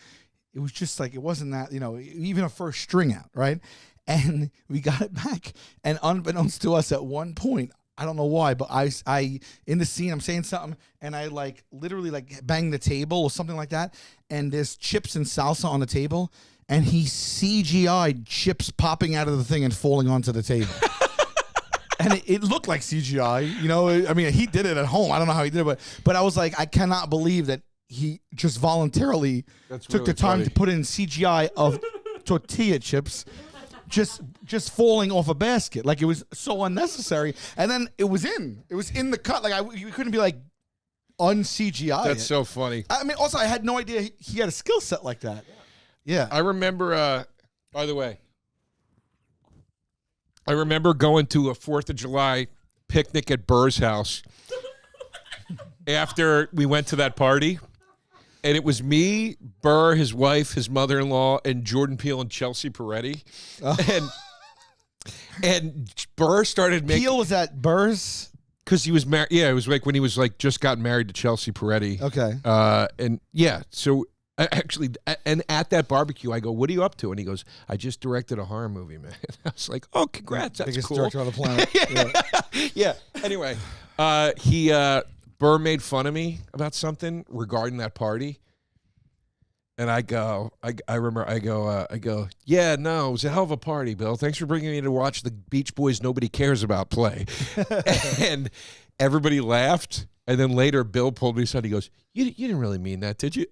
it was just like it wasn't that, even a first string out, right? And we got it back, and unbeknownst to us, at one point, I don't know why, but I in the scene, I'm saying something, and I literally bang the table or something like that, and there's chips and salsa on the table. And he CGI'd chips popping out of the thing and falling onto the table. And it looked like CGI, I mean, he did it at home. I don't know how he did it, but I was like, I cannot believe that he just voluntarily took the time to put in CGI of tortilla chips just falling off a basket. Like, it was so unnecessary. And then it was in the cut. Like, you couldn't be like un-CGI. That's so funny. I mean, also, I had no idea he had a skill set like that. Yeah. I remember, by the way, going to a 4th of July picnic at Burr's house after we went to that party. And it was me, Burr, his wife, his mother-in-law, and Jordan Peele and Chelsea Peretti. Oh. And Burr started making... Peele was at Burr's? Because he was married. Yeah, it was like when he was just gotten married to Chelsea Peretti. Okay. And yeah, so... Actually, and at that barbecue, I go, "What are you up to?" And he goes, "I just directed a horror movie, man." I was like, "Oh, congrats, that's biggest cool." director on the planet. Yeah. Anyway, Burr made fun of me about something regarding that party, and I go, "Yeah, no, it was a hell of a party, Bill. Thanks for bringing me to watch the Beach Boys Nobody Cares About play." And everybody laughed, and then later, Bill pulled me aside. He goes, "You didn't really mean that, did you?"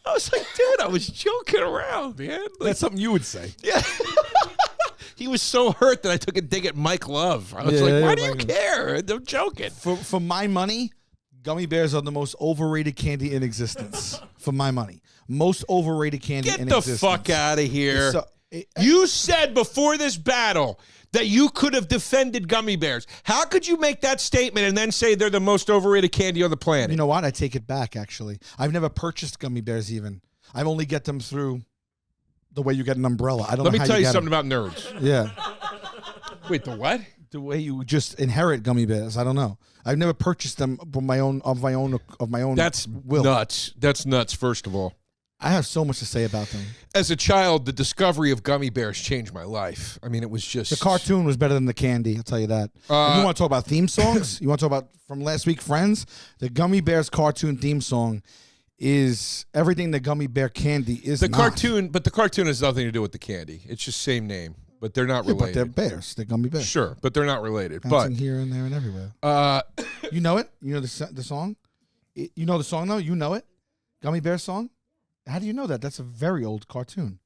I was like, dude, I was joking around, man. That's something you would say. Yeah. He was so hurt that I took a dig at Mike Love. I was like, why do you care? I'm joking. For my money, gummy bears are the most overrated candy in existence. For my money. Most overrated candy in existence. Get the fuck out of here. You said before this battle that you could have defended gummy bears. How could you make that statement and then say they're the most overrated candy on the planet? You know what? I take it back, actually. I've never purchased gummy bears even. I only get them through the way you get an umbrella. I don't know how you get them. Let me tell you something about nerds. Yeah. Wait, the what? The way you just inherit gummy bears. I don't know. I've never purchased them of my own That's will. Nuts. That's nuts, first of all. I have so much to say about them. As a child, the discovery of gummy bears changed my life. I mean, it was just... The cartoon was better than the candy, I'll tell you that. If you want to talk about theme songs? You want to talk about from last week, Friends? The Gummy Bears cartoon theme song is everything the gummy bear candy is But the cartoon has nothing to do with the candy. It's just same name, but they're not related. But they're bears. They're gummy bears. Sure, but they're not related. Bouncing here and there and everywhere. You know it? You know the song? You know the song, though? You know it? Gummy Bear song? How do you know that? That's a very old cartoon.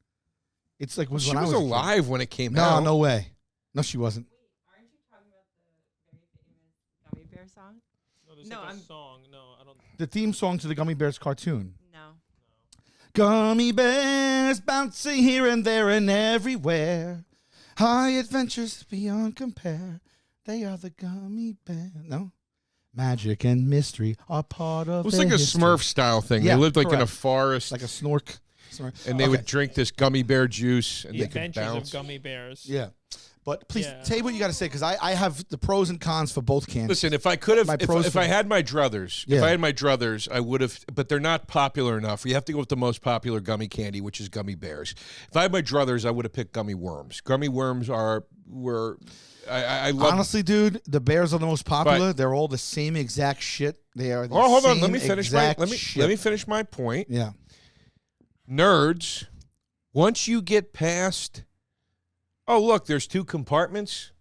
It's like she was alive when it came out. out. No way. No, she wasn't. Wait, aren't you talking about the very famous Gummy Bear song? No, there's like a song. No, I don't. The theme song to the Gummy Bears cartoon. No. Gummy bears bouncing here and there and everywhere. High adventures beyond compare. They are the gummy bears. No? Magic and mystery are part of It was like a history. Smurf style thing. Yeah, They lived like in a correct. forest, Like a snork. and they would drink this gummy bear juice, and The they could Adventures bounce. of Gummy Bears. Yeah. But please Yeah. say what you got to say, because I have the pros and cons for both candies. Listen, if I could have, My pros if for- I had my druthers, Yeah. if I had my druthers, I would have. But they're not popular enough. You have to go with the most popular gummy candy, which is gummy bears. If I had my druthers, I would have picked gummy worms. Gummy worms were. I love. Honestly, dude, the bears are the most popular. They're all the same exact shit. They are the Oh, hold on. same Let me finish my. exact Let me shit. finish my point. Yeah. Nerds, once you get past. Oh, look, there's 2 compartments.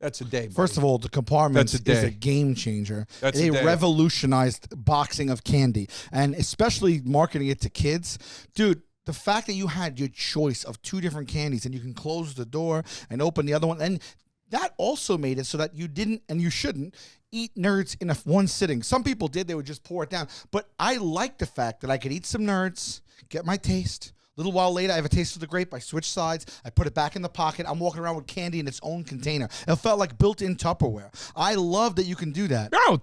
That's a day. First of all, the compartments That's a is day. a game changer. That's They a day. revolutionized boxing of candy, and especially marketing it to kids. Dude, the fact that you had your choice of 2 different candies and you can close the door and open the other one, and that also made it so that you didn't, and you shouldn't, eat Nerds in one sitting. Some people did. They would just pour it down. But I like the fact that I could eat some Nerds, get my taste. A little while later, I have a taste of the grape. I switch sides. I put it back in the pocket. I'm walking around with candy in its own container. It felt like built-in Tupperware. I love that you can do that. No,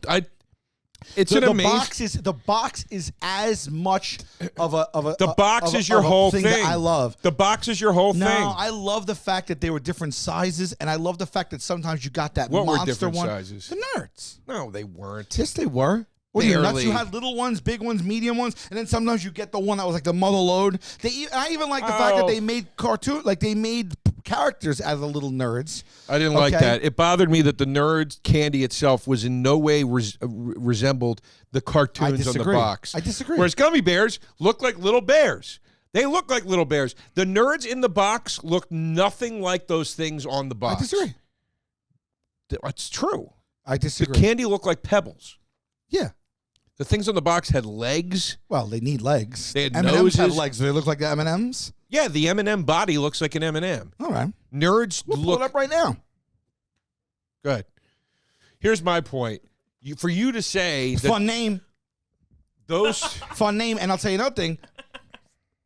it's an amazing. The box is as much of a The box is your whole thing that I love. The box is your whole No, thing. I love the fact that they were different sizes, and I love the fact that sometimes you got that What were monster different one. sizes? The Nerds. No, they weren't. Yes, they were. What are you nuts? Barely. You had little ones, big ones, medium ones, and then sometimes you get the one that was like the mother load. I even like the fact that they made they made characters out of the little nerds. I didn't like Okay. that. It bothered me that the Nerds candy itself was in no way resembled the cartoons on the disagree. box. I disagree. Whereas gummy bears look like little bears. They look like little bears. The Nerds in the box look nothing like those things on the I box. disagree. It's true. I The disagree. candy looked like pebbles. Yeah. The things on the box had legs. Well, they need legs. They had M&Ms have noses. legs. Do they look like the M&Ms? Yeah, the M&M body looks like an M&M. All right. Nerds We'll pull look it up right now. good. Here's my point. For you to say that Fun name. those Fun name. And I'll tell you another thing.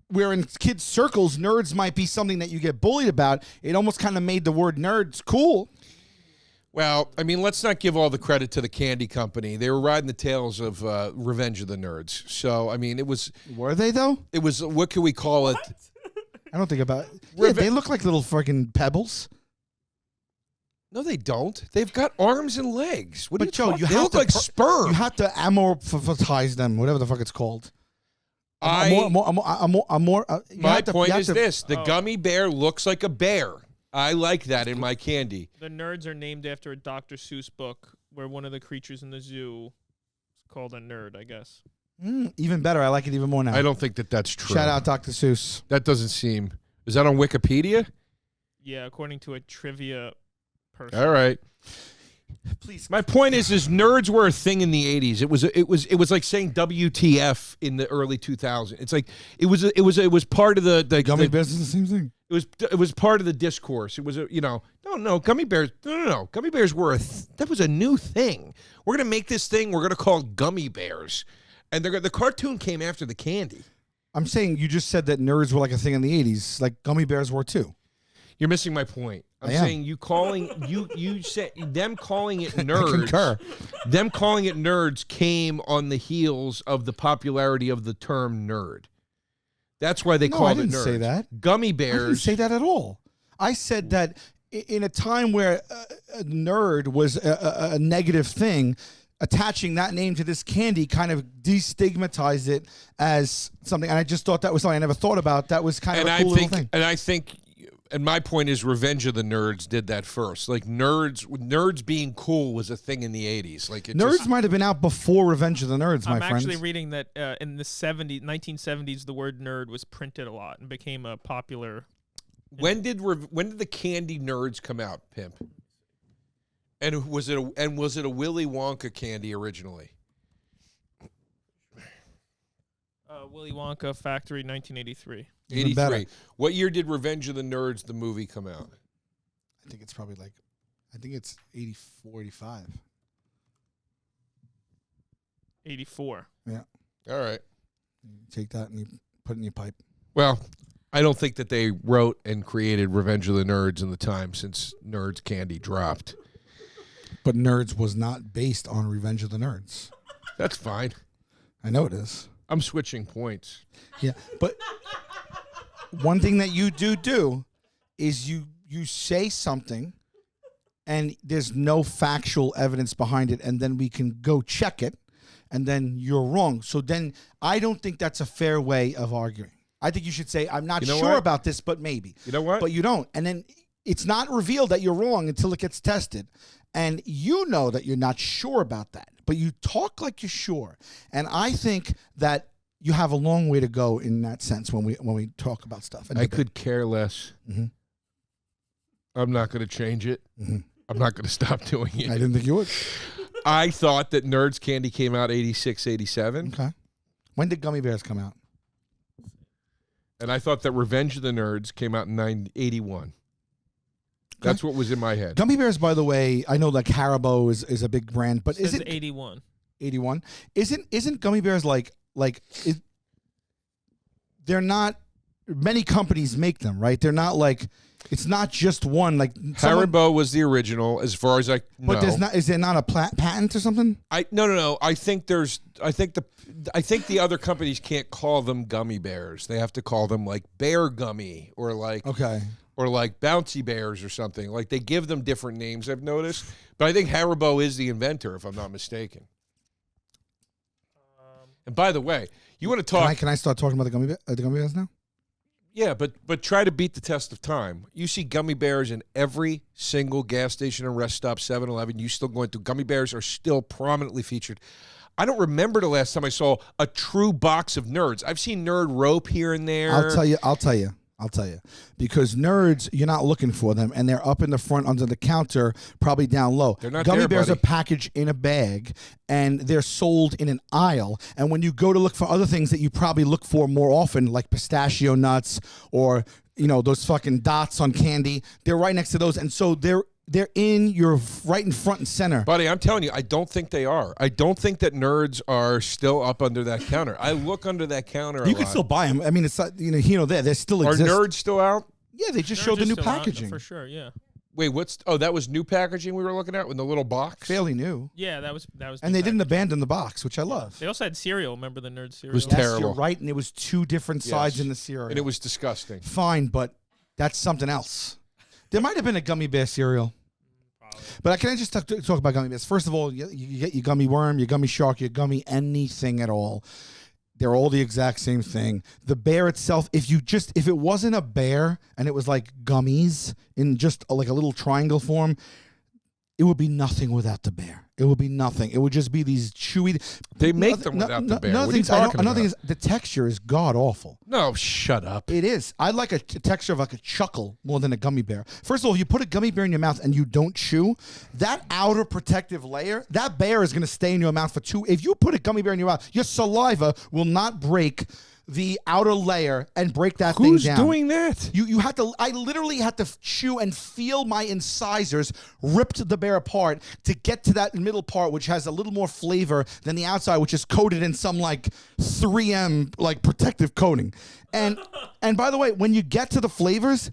Where in kids' circles, nerds might be something that you get bullied about. It almost kind of made the word nerds cool. Well, I mean, let's not give all the credit to the candy company. They were riding the tails of Revenge of the Nerds. So, I mean, it was Were they, though? what can we call it? I don't think about it. Yeah, they look like little freaking pebbles. No, they don't. They've got arms and legs. What But, are you Joe, talking? you They have look to like sperm. You have to amorphize them, whatever the fuck it's called. My point is this. The gummy bear looks like a bear. I like that in my candy. The Nerds are named after a Dr. Seuss book where one of the creatures in the zoo is called a nerd, I guess. Even better. I like it even more now. I don't think that that's true. Shout out Dr. Seuss. That doesn't seem. Is that on Wikipedia? Yeah, according to a trivia person. All right. Please. My point is nerds were a thing in the 80s. It was like saying WTF in the early 2000s. It's like it was part of the Gummy bears is the same thing. It was part of the discourse. It was no gummy bears. No. Gummy bears were that was a new thing. We're gonna make this thing. We're gonna call it gummy bears, and the cartoon came after the candy. I'm saying you just said that nerds were like a thing in the 80s, like gummy bears were too. You're missing my point. I'm I am. saying you said them calling it nerds. concur. Them calling it nerds came on the heels of the popularity of the term nerd. That's why they No, called I didn't it nerds. say that. Gummy I didn't bears. say that at all. I said that in a time where a nerd was a negative thing, attaching that name to this candy kind of destigmatized it as something. And I just thought that was something I never thought about. That was kind of a cool little thing. And my point is, Revenge of the Nerds did that first. Like nerds being cool was a thing in the 80s. Like Nerds might have been out before Revenge of the Nerds, my I'm friends. actually reading that in the 1970s, the word nerd was printed a lot and became a popular. When did the candy nerds come out, Pimp? And was it a Willy Wonka candy originally? Willy Wonka Factory, 1983. Even better. 83. What year did Revenge of the Nerds, the movie, come out? I think it's probably I think it's 84, 85. 84. Yeah. All right. You take that and you put it in your pipe. Well, I don't think that they wrote and created Revenge of the Nerds in the time since Nerds candy dropped. But Nerds was not based on Revenge of the Nerds. That's fine. I know it is. I'm switching points. Yeah, but one thing that you do is you say something, and there's no factual evidence behind it, and then we can go check it, and then you're wrong. So then I don't think that's a fair way of arguing. I think you should say, I'm not sure about this, but maybe. You know what? But you don't. And then it's not revealed that you're wrong until it gets tested. And you know that you're not sure about that, but you talk like you're sure. And I think that you have a long way to go in that sense when we talk about stuff. And I could care less. Mm-hmm. I'm not going to change it. Mm-hmm. I'm not going to stop doing it. I didn't think you would. I thought that Nerds Candy came out 86, 87. Okay. When did Gummy Bears come out? And I thought that Revenge of the Nerds came out in 81. That's what was in my head. Gummy Bears, by the way, I know like Haribo is a big brand, but is it 81? 81? Isn't Gummy Bears they're not, many companies make them, right? They're not like, it's not just one. Like Haribo was the original, as far as I know. But is there not a patent or something? No. I think the other companies can't call them gummy bears. They have to call them like Bear Gummy or like Bouncy Bears or something. Like they give them different names, I've noticed. But I think Haribo is the inventor, if I'm not mistaken. And by the way, you want to talk? Can I start talking about the gummy bears now? Yeah, but try to beat the test of time. You see gummy bears in every single gas station and rest stop, 7-Eleven. You still going through. Gummy bears are still prominently featured. I don't remember the last time I saw a true box of Nerds. I've seen Nerd Rope here and there. I'll tell you. Because Nerds, you're not looking for them, and they're up in the front under the counter, probably down low. They're not Gummy there, bears buddy. are packaged in a bag, and they're sold in an aisle. And when you go to look for other things that you probably look for more often, like pistachio nuts or those fucking dots on candy, they're right next to those, and so they're right in front and center. Buddy, I'm telling you, I don't think they are. I don't think that Nerds are still up under that counter. I look under that counter. You can still buy them. I mean, it's they still exist. Are Nerds still out? Yeah, they just Nerds showed the are new still out, packaging. for sure. Yeah. Wait, that was new packaging we were looking at in the little box? Fairly new. Yeah, that was. And they didn't abandon the box, which I love. They also had cereal. Remember the Nerd cereal? It was Yes, terrible. you're right, and it was two different sides Yes. in the cereal. And it was disgusting. Fine, but that's something else. There might have been a gummy bear cereal. But can I just talk about gummy bears? First of all, you get your gummy worm, your gummy shark, your gummy anything at all. They're all the exact same thing. The bear itself, if it wasn't a bear and it was like gummies in just like a little triangle form, it would be nothing without the bear. It would be nothing. It would just be these chewy. They make them without the bear. What are you talking another thing about? is the texture is god awful. No, shut up. It is. I like a texture of like a chuckle more than a gummy bear. First of all, if you put a gummy bear in your mouth and you don't chew, that outer protective layer, that bear is going to stay in your mouth for if you put a gummy bear in your mouth, your saliva will not break the outer layer and break that thing down. Who's doing that? You had to. I literally had to chew and feel my incisors ripped the bear apart to get to that middle part, which has a little more flavor than the outside, which is coated in some like 3M like protective coating. And by the way, when you get to the flavors,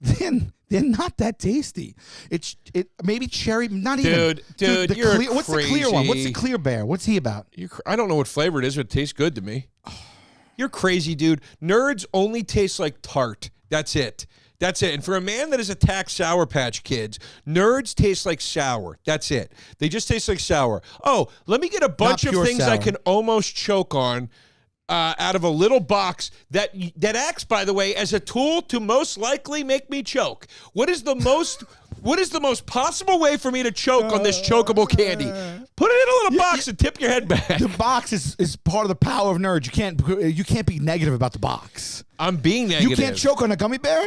then they're not that tasty. It maybe cherry, not even. Dude, you're crazy. What's the clear one? What's the clear bear? What's he about? I don't know what flavor it is, but it tastes good to me. You're crazy, dude. Nerds only taste like tart. That's it. And for a man that has attacked Sour Patch Kids, Nerds taste like sour. That's it. They just taste like sour. Oh, let me get a bunch of things I can almost choke on out of a little box that acts, by the way, as a tool to most likely make me choke. What is the most possible way for me to choke on this chokeable candy? Put it in a little box and tip your head back. The box is part of the power of Nerds. You can't be negative about the box. I'm being negative. You can't choke on a gummy bear?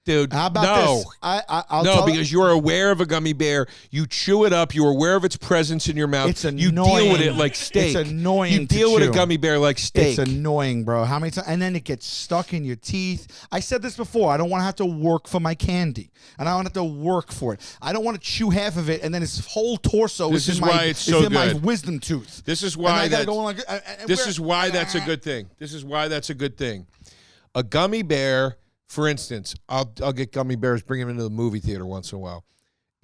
Dude, How about this? I'll because you're aware of a gummy bear. You chew it up. You're aware of its presence in your mouth. It's annoying. You deal with it like steak. It's annoying. You deal with chew. a gummy bear like steak. It's annoying, bro. How many times? And then it gets stuck in your teeth. I said this before. I don't want to have to work for my candy, and I don't have to work for it. I don't want to chew half of it, and then its whole torso This is is in why my it's so my good. wisdom tooth. This is And why I gotta that's go like, this is why that's a good thing. This is why that's a good thing. A gummy bear, for instance, I'll get gummy bears, bring them into the movie theater once in a while.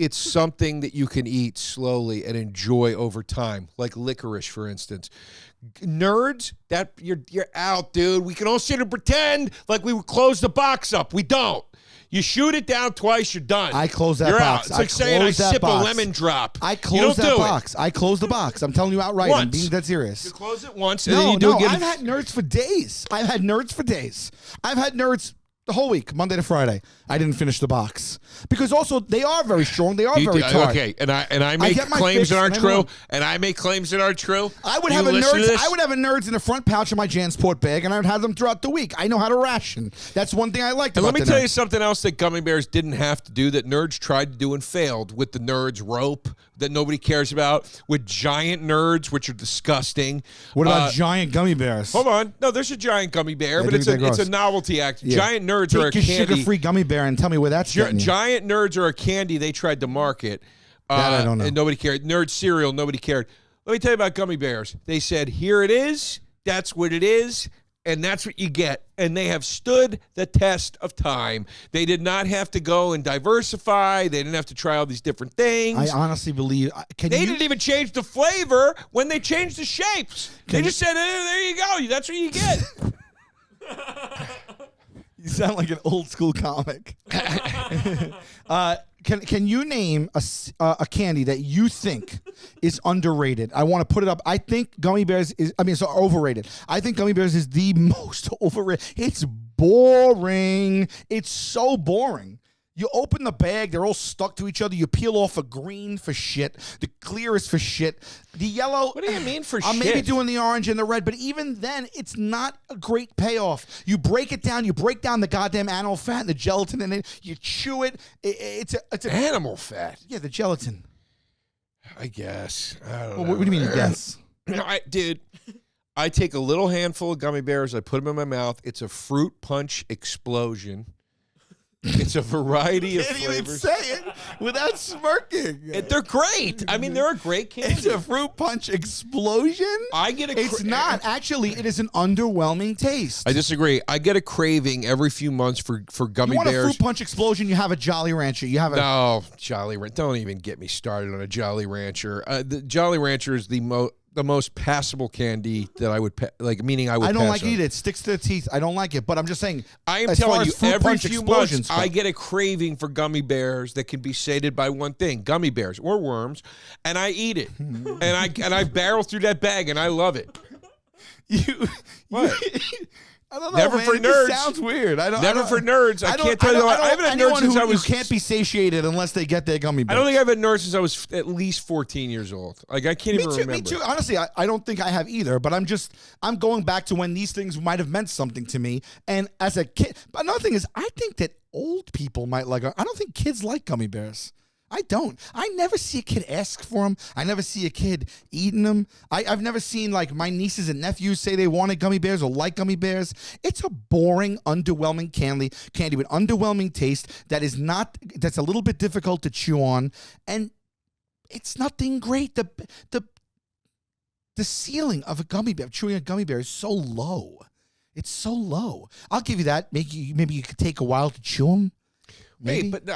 it's something that you can eat slowly and enjoy over time, like licorice, for instance. Nerds, that you're out, dude. We can all sit and pretend like we would close the box up. We don't. You shoot it down twice, you're done. I close that you're box. Out. It's like saying I sip a lemon drop. I close that box. I close the box. I'm telling you outright. Once. I'm being dead serious. You close it once, and then you do I've had nerds for days. I've had nerds the whole week, Monday to Friday. I didn't finish the box because also they are very strong. They are very tart. Okay, and I make claims that aren't true, and I make claims that aren't true. I would have a nerds in the front pouch of my JanSport bag, and I would have them throughout the week. I know how to ration. That's one thing I liked. And about let me the tell nerds. you something else that gummy bears didn't have to do that nerds tried to do and failed with the nerds rope that nobody cares about, with giant nerds, which are disgusting. What about giant gummy bears? Hold on. No, there's a giant gummy bear, but it's a novelty act. Yeah. Giant nerds Take are a your candy. sugar-free gummy bear and tell me where that's getting you. Giant nerds are a candy they tried to market. That I don't know. And nobody cared. Nerd cereal, nobody cared. Let me tell you about gummy bears. They said, here it is. That's what it is. And that's what you get. And they have stood the test of time. They did not have to go and diversify. They didn't have to try all these different things. I honestly believe. They didn't even change the flavor when they changed the shapes. They just said, there you go. That's what you get. You sound like an old school comic. Can you name a candy that you think is underrated? I want to put it up. I think gummy bears is overrated. I think gummy bears is the most overrated. It's boring. It's so boring. You open the bag, they're all stuck to each other. You peel off a green for shit. The clear is for shit. The yellow. What do you mean for I'm shit? maybe doing the orange and the red, but even then, it's not a great payoff. You break it down. You break down the goddamn animal fat and the gelatin in it. You chew it. It's a animal fat. Yeah, the gelatin. I guess. I don't Well, know. what do you mean, you guess? Dude, I take a little handful of gummy bears. I put them in my mouth. It's a fruit punch explosion. It's a variety of flavors. Even say it without smirking. They're great. I mean, they're a great candy. It's a fruit punch explosion. I get a. It's not actually. It is an underwhelming taste. I disagree. I get a craving every few months for gummy you want bears. a fruit punch explosion? You have a Jolly Rancher. You have a No, Jolly Rancher. Don't even get me started on a Jolly Rancher. The Jolly Rancher is the most passable candy that I would meaning I would. I don't pass like on. it. It sticks to the teeth. I don't like it. But I'm just saying. I am as far telling as you, fruit every punch few explosions months I get a craving for gummy bears that can be sated by one thing: gummy bears or worms, and I eat it, and I barrel through that bag, and I love it. What? I don't know. Never man. for It just nerds. sounds weird. Never for nerds. I can't tell you. I haven't had nerds since I was. You can't be satiated unless they get their gummy bears. I don't think I've had nerds since I was at least 14 years old. Like I can't even remember. Me too. Honestly, I don't think I have either. But I'm going back to when these things might have meant something to me. And as a kid, but another thing is, I think that old people might like. I don't think kids like gummy bears. I don't. I never see a kid ask for them. I never see a kid eating them. I've never seen like my nieces and nephews say they wanted gummy bears or like gummy bears. It's a boring, underwhelming candy with underwhelming taste that's a little bit difficult to chew on, and it's nothing great. The ceiling of a gummy bear, chewing a gummy bear, is so low. It's so low. I'll give you that. Maybe you could take a while to chew them. Maybe. Wait, but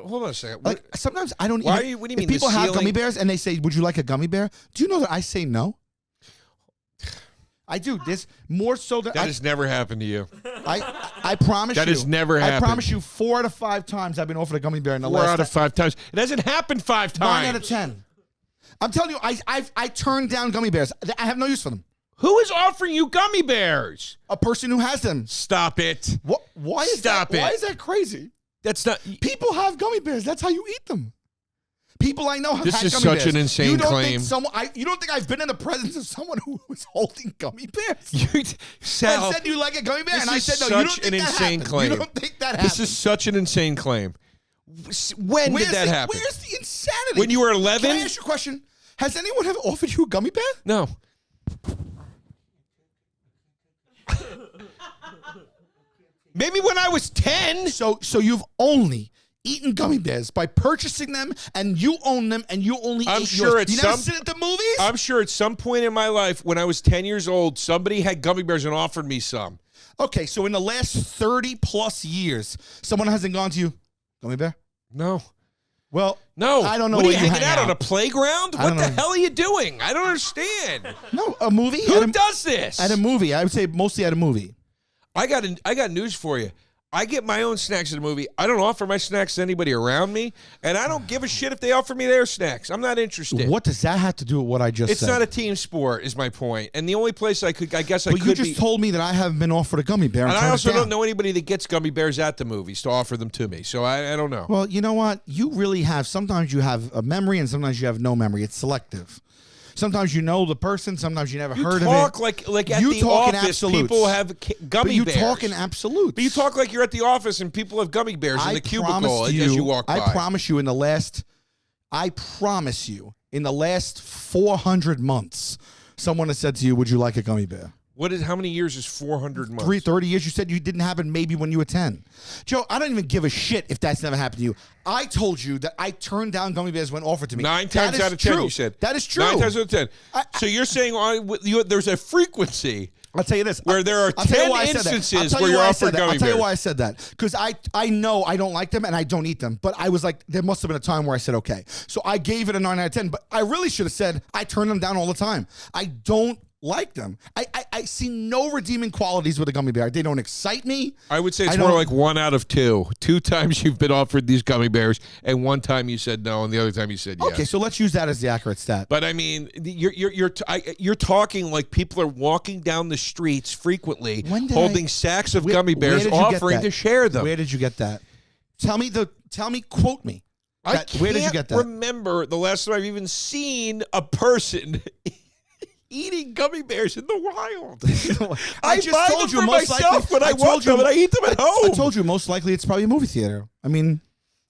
hold on a second. Like sometimes I don't. What do if you mean? People the have ceiling? gummy bears and they say, "Would you like a gummy bear?" Do you know that I say no? I do. This more so than That has never happened to you. I promise you. That has never happened. I promise you, 4 out of 5 times I've been offered a gummy bear in the 4 last out of 5 times. It hasn't happened 5 times. 9 out of 10. I'm telling you, I turned down gummy bears. I have no use for them. Who is offering you gummy bears? A person who has them. Stop it. What? Why is Stop that? it. Why is that crazy? That's not. People have gummy bears. That's how you eat them. People I know have This had is gummy such bears. an insane you don't claim. You don't think I've been in the presence of someone who was holding gummy bears? Sal, And said you like a gummy bear, this and I is said no. You don't such think an that insane happened. claim. You don't think that happened? This is such an insane claim. When did that happen? Where's the insanity? When you were 11? Can I ask you a question? Has anyone ever offered you a gummy bear? No. Maybe when I was 10. So you've only eaten gummy bears by purchasing them, and you own them, and you only I'm ate sure yours. it's You never some- sit at the movies? I'm sure at some point in my life when I was 10 years old, somebody had gummy bears and offered me some. Okay, so in the last 30 plus years, someone hasn't gone to you, gummy bear? No. Well, No. I don't know What are where you you hanging hang out on out. a playground? I What don't the know. hell are you doing? I don't understand. No, a movie. Who does this? At a movie, I would say mostly at a movie. I got news for you. I get my own snacks at a movie. I don't offer my snacks to anybody around me, and I don't give a shit if they offer me their snacks. I'm not interested. What does that have to do with what I just It's said? not a team sport, is my point. And the only place I guess I But could you just be. told me that I haven't been offered a gummy bear. And I turned it also down. don't know anybody that gets gummy bears at the movies to offer them to me. So I don't know. Well, you know what? You really have. Sometimes you have a memory, and sometimes you have no memory. It's selective. Sometimes you know the person. Sometimes you never You heard talk of it. like at You the talk in office, absolutes. people have gummy But you bears. talk in absolutes. But you talk like you're at the office and people have gummy bears in the cubicle promised as you walk by. I promise you, in the last 400 months, someone has said to you, "Would you like a gummy bear?" How many years is 400 months? 30 years. You said you didn't happen maybe when you were 10. Joe, I don't even give a shit if that's never happened to you. I told you that I turned down gummy bears when offered to me. 9 That times is out of 10, true. you said. That is true. 9 times out of 10. So you're saying there's a frequency I'll tell you this. where there are I'll tell you 10 why I said that. instances I'll tell where you you're why I offered said that. gummy I'll tell you bears. why I said that. Because I know I don't like them and I don't eat them. But I was like, there must have been a time where I said, okay. So I gave it a 9 out of 10. But I really should have said, I turn them down all the time. I don't like them. I see no redeeming qualities with a gummy bear. They don't excite me. I would say it's I more don't- like 1 out of 2. 2 times you've been offered these gummy bears, and 1 time you said no, and the other time you said yes. Okay, so let's use that as the accurate stat. But I mean, you're talking like people are walking down the streets frequently, When did holding sacks of Where- gummy where bears, did you get offering that? to share them. Where did you get that? Tell me, quote me. I can't Where did you get that? remember the last time I've even seen a person eating gummy bears in the wild. I just buy told them you for most myself likely- when I I told want them, you- and I eat them at home. I told you most likely it's probably a movie theater. I mean,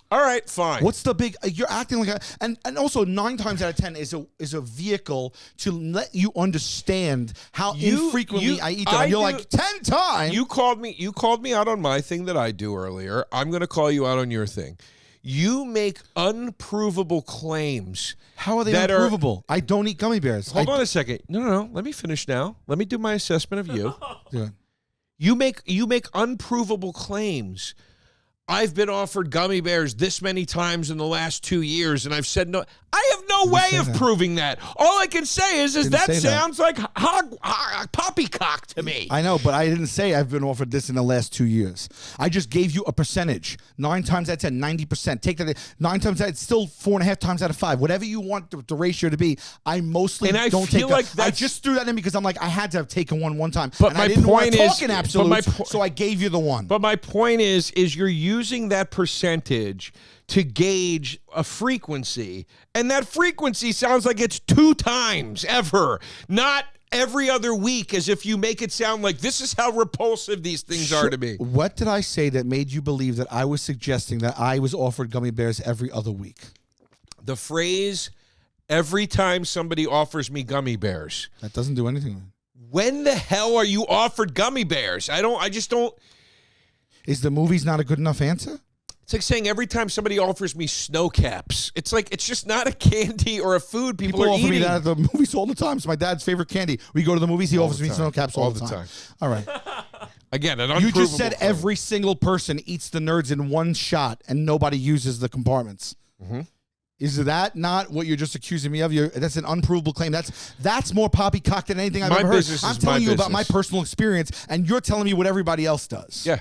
All right, fine. what's the big? You're acting like and also 9 times out of 10 is a vehicle to let you understand how infrequently I eat them. And you're like 10 times. You called me out on my thing that I do earlier. I'm going to call you out on your thing. You make unprovable claims. How are they that unprovable? I don't eat gummy bears. Hold on a second. No. Let me finish now. Let me do my assessment of you. Yeah. You make unprovable claims. I've been offered gummy bears this many times in the last 2 years, and I've said no. I have no way say of that. proving that. All I can say is Didn't that say that. sounds like poppycock to me. I know, but I didn't say I've been offered this in the last 2 years. I just gave you a percentage. 9 times out of 10, 90%. Take that. 9 times out, it's still 4.5 times out of 5. Whatever you want the ratio to be, I mostly And I don't feel take. like I that's- just threw that in because I'm like, I had to have taken one time. But and my I didn't want point to is- talk in but my absolutes, po- so I gave you the one. But my point is you're using that percentage to gauge a frequency, and that frequency sounds like it's 2 times ever, not every other week, as if you make it sound like this is how repulsive these things are to me. What did I say that made you believe that I was suggesting that I was offered gummy bears every other week? The phrase, every time somebody offers me gummy bears. That doesn't do anything. When the hell are you offered gummy bears? I just don't. Is the movies not a good enough answer? It's like saying every time somebody offers me snow caps. It's like, it's just not a candy or a food people are offer eating. me that at the movies all the time. It's my dad's favorite candy. We go to the movies, he offers the me time. snow caps all the time. All right. Again, an You just unprovable said claim. every single person eats the nerds in one shot and nobody uses the compartments. Mm-hmm. Is that not what you're just accusing me of? That's an unprovable claim. That's more poppycock than anything I've My ever heard. business I'm is telling my you about my business. personal experience, and you're telling me what everybody else does. Yeah.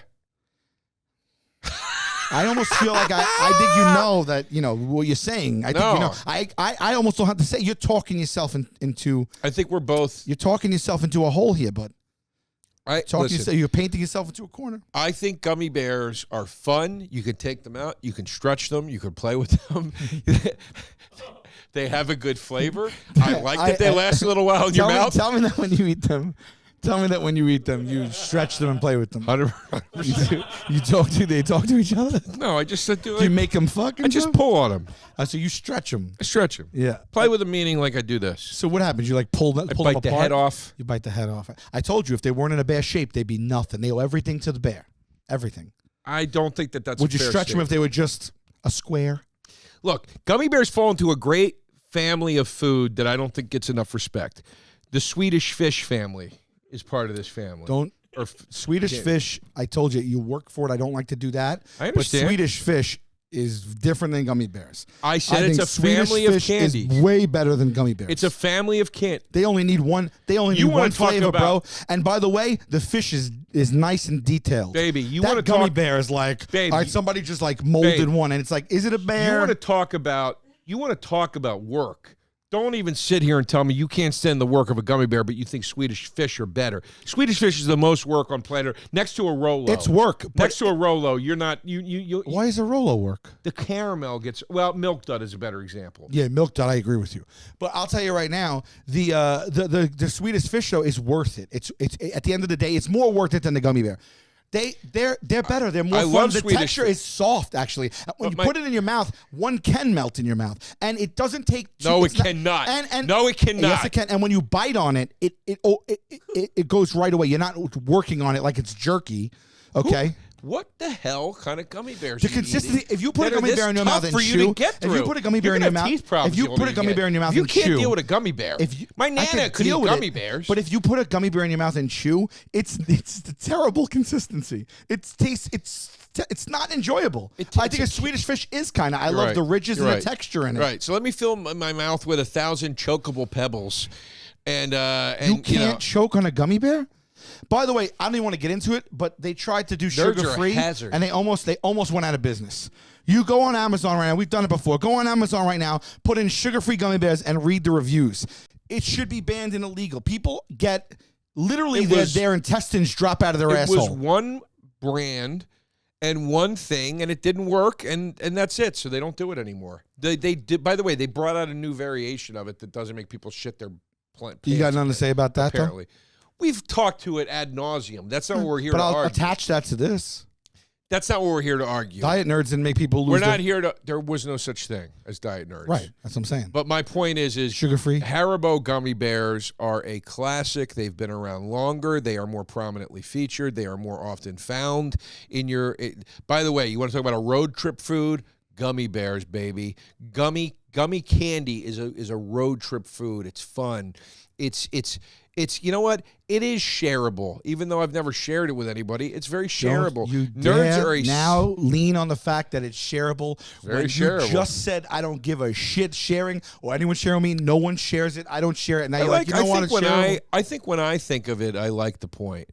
I almost feel like I think you know that, you know, what you're saying. I think you know. I almost don't have to say. You're talking yourself into. I think we're both. You're talking yourself into a hole here, but Listen, you're painting yourself into a corner. I think gummy bears are fun. You can take them out. You can stretch them. You can play with them. They have a good flavor. I like that they last a little while in your mouth. Tell me that when you eat them. Tell me that when you eat them, you stretch them and play with them. 100%. They talk to each other. No, I just said Do you make them fuck? I just pull on them. So you stretch them. I stretch them. Yeah. Play with them, meaning like I do this. So what happens? You like pull them I apart. bite the head off. You bite the head off. I told you if they weren't in a bear shape, they'd be nothing. They owe everything to the bear. Everything. I don't think that's. Would a you fair stretch them if statement. they were just a square? Look, gummy bears fall into a great family of food that I don't think gets enough respect. The Swedish fish family is part of this family. Swedish fish, I told you, you work for it. I don't like to do that. I understand. But Swedish fish is different than gummy bears. I said it's think a Swedish family of fish candies. is way better than gummy bears. It's a family of candy. They only need one. They only need You wanna one talk flavor, about- bro. And by the way, the fish is nice and detailed. Baby, you that wanna gummy talk- bear is like, Babe, all right, somebody just like molded babe, one, and it's like, is it a bear? You want to talk about work. Don't even sit here and tell me you can't stand the work of a gummy bear, but you think Swedish fish are better. Swedish fish is the most work on planet Earth, next to a Rolo. It's work. But Next to a Rolo, you're not. You. why is a Rolo work? The caramel gets Milk Dud is a better example. Yeah, milk dud. I agree with you, but I'll tell you right now, the Swedish fish though is worth it. It's at the end of the day, it's more worth it than the gummy bear. They're better. They're more I fun. love The Swedish texture fish. is soft, actually. When you put it in your mouth, one can melt in your mouth, and it doesn't take. No, it's it cannot. And No, it cannot. Yes, it can. And when you bite on it, it goes right away. You're not working on it like it's jerky. Okay. What the hell kind of gummy bears? The are you consistency. eating If you put that a are gummy this bear in your tough mouth and for chew, you to get if through. you put a gummy bear You're in gonna your have mouth, teeth problems if you you'll put a need gummy to bear in your get. mouth You and can't chew, deal with a gummy bear. My I nana could could eat deal with gummy it, bears. but if you put a gummy bear in your mouth and chew, it's the terrible consistency. It's not enjoyable. I think a Swedish fish is kind of. I love the ridges and the texture in it. Right. So let me fill my mouth with 1,000 chokeable pebbles, and You can't choke on a gummy bear. By the way, I don't even want to get into it, but they tried to do Nerds are a sugar-free, hazard. and they almost went out of business. You go on Amazon right now. We've done it before. Go on Amazon right now, put in sugar-free gummy bears, and read the reviews. It should be banned and illegal. People get literally their intestines drop out of their asshole. It was one brand and one thing, and it didn't work, and that's it. So they don't do it anymore. They did. By the way, they brought out a new variation of it that doesn't make people shit their pants. You got nothing to say about that, Apparently. We've talked to it ad nauseum. That's not what we're here but to I'll argue. attach that to this. That's not what we're here to argue. Diet nerds didn't make people lose. We're not here to. There was no such thing as diet nerds. Right. That's what I'm saying. But my point is Sugar-free? Haribo gummy bears are a classic. They've been around longer. They are more prominently featured. They are more often found in your. By the way, you want to talk about a road trip food? Gummy bears, baby. Gummy candy is a road trip food. It's fun. It's you know what? It is shareable. Even though I've never shared it with anybody, it's very shareable. You Nerds dare are a now lean on the fact that it's shareable. Very when shareable. You just said I don't give a shit sharing or anyone sharing me. No one shares it. I don't share it. Now you're like, you know what? It's shareable. I think when I think of it, I like the point.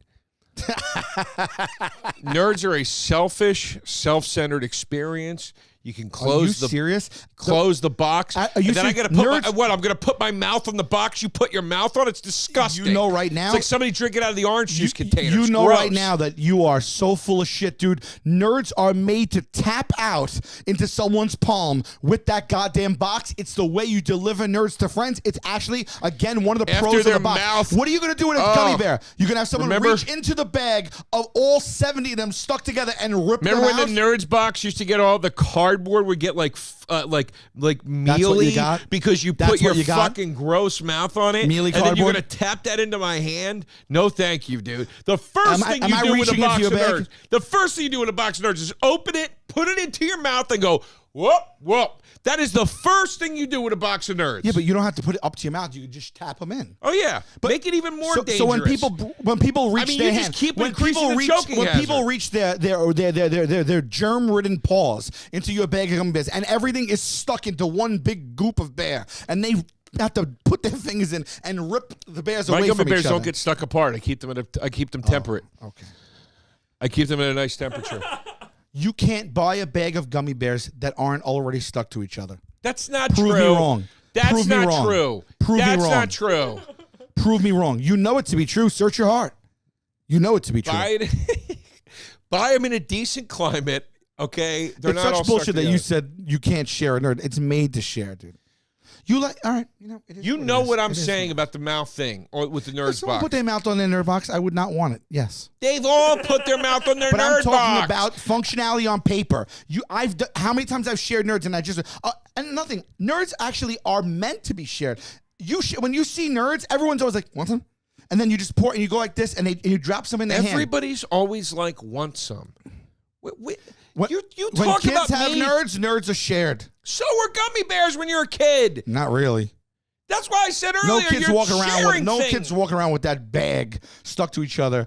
Nerds are a selfish, self-centered experience. You can close Are you serious? Close the box. Are you and then I serious? got to put Nerds- I'm going to put my mouth on the box. You put your mouth on. It's disgusting. You know right now. It's like somebody drinking out of the orange juice container. You It's know gross. right now that you are so full of shit, dude. Nerds are made to tap out into someone's palm with that goddamn box. It's the way you deliver nerds to friends. It's actually, again, one of the After pros of their the box. mouth- What are you going to do with a gummy bear? You're going to have someone Remember- reach into the bag of all 70 of them stuck together and rip Remember them when out? the Nerds box used to get all the cardboard would get like mealy you got? because you That's put your what you got? fucking gross mouth on it, Mealy and then you're cardboard? gonna tap that into my hand? No, thank you, dude. The first thing am you I do with a reaching into box your of bag? Nerds, the first thing you do with a box of Nerds is open it, put it into your mouth, and go whoop whoop. That is the first thing you do with a box of Nerds. Yeah, but you don't have to put it up to your mouth. You can just tap them in. Oh yeah, but make it even more dangerous. So when people reach mean, their you just hand, keep when increasing people the reach choking when hazard. people reach their germ-ridden paws into your bag of gummy bears, and everything is stuck into one big goop of bear, and they have to put their fingers in and rip the bears my away gummy from bears each other. don't get stuck apart. I keep them temperate. Okay. I keep them at a nice temperature. You can't buy a bag of gummy bears that aren't already stuck to each other. That's not Prove true. me wrong. That's Prove me not wrong. true. Prove me That's wrong. not true. Prove me wrong. You know it to be true. Search your heart. You know it to be true. Buy them in a decent climate, okay? They're It's not all such stuck bullshit that you together. said you can't share a nerd. It's made to share, dude. You like, all right, you know. It is You what know it is. what I'm It is saying about the mouth thing or with the If Nerds someone box. put their mouth on their nerd box, I would not want it. Yes, They've all put their mouth on their but Nerd I'm talking box. about functionality on paper. How many times I've shared nerds and I just and nothing. Nerds actually are meant to be shared. When you see nerds, everyone's always like, want some? And then you just pour and you go like this and you drop some in their hand. Everybody's always like, want some. You When talk kids about have me. nerds are shared. So are gummy bears when you're a kid. Not really. That's why I said earlier. No kids you're walk around with sharing things. walking around with that bag stuck to each other.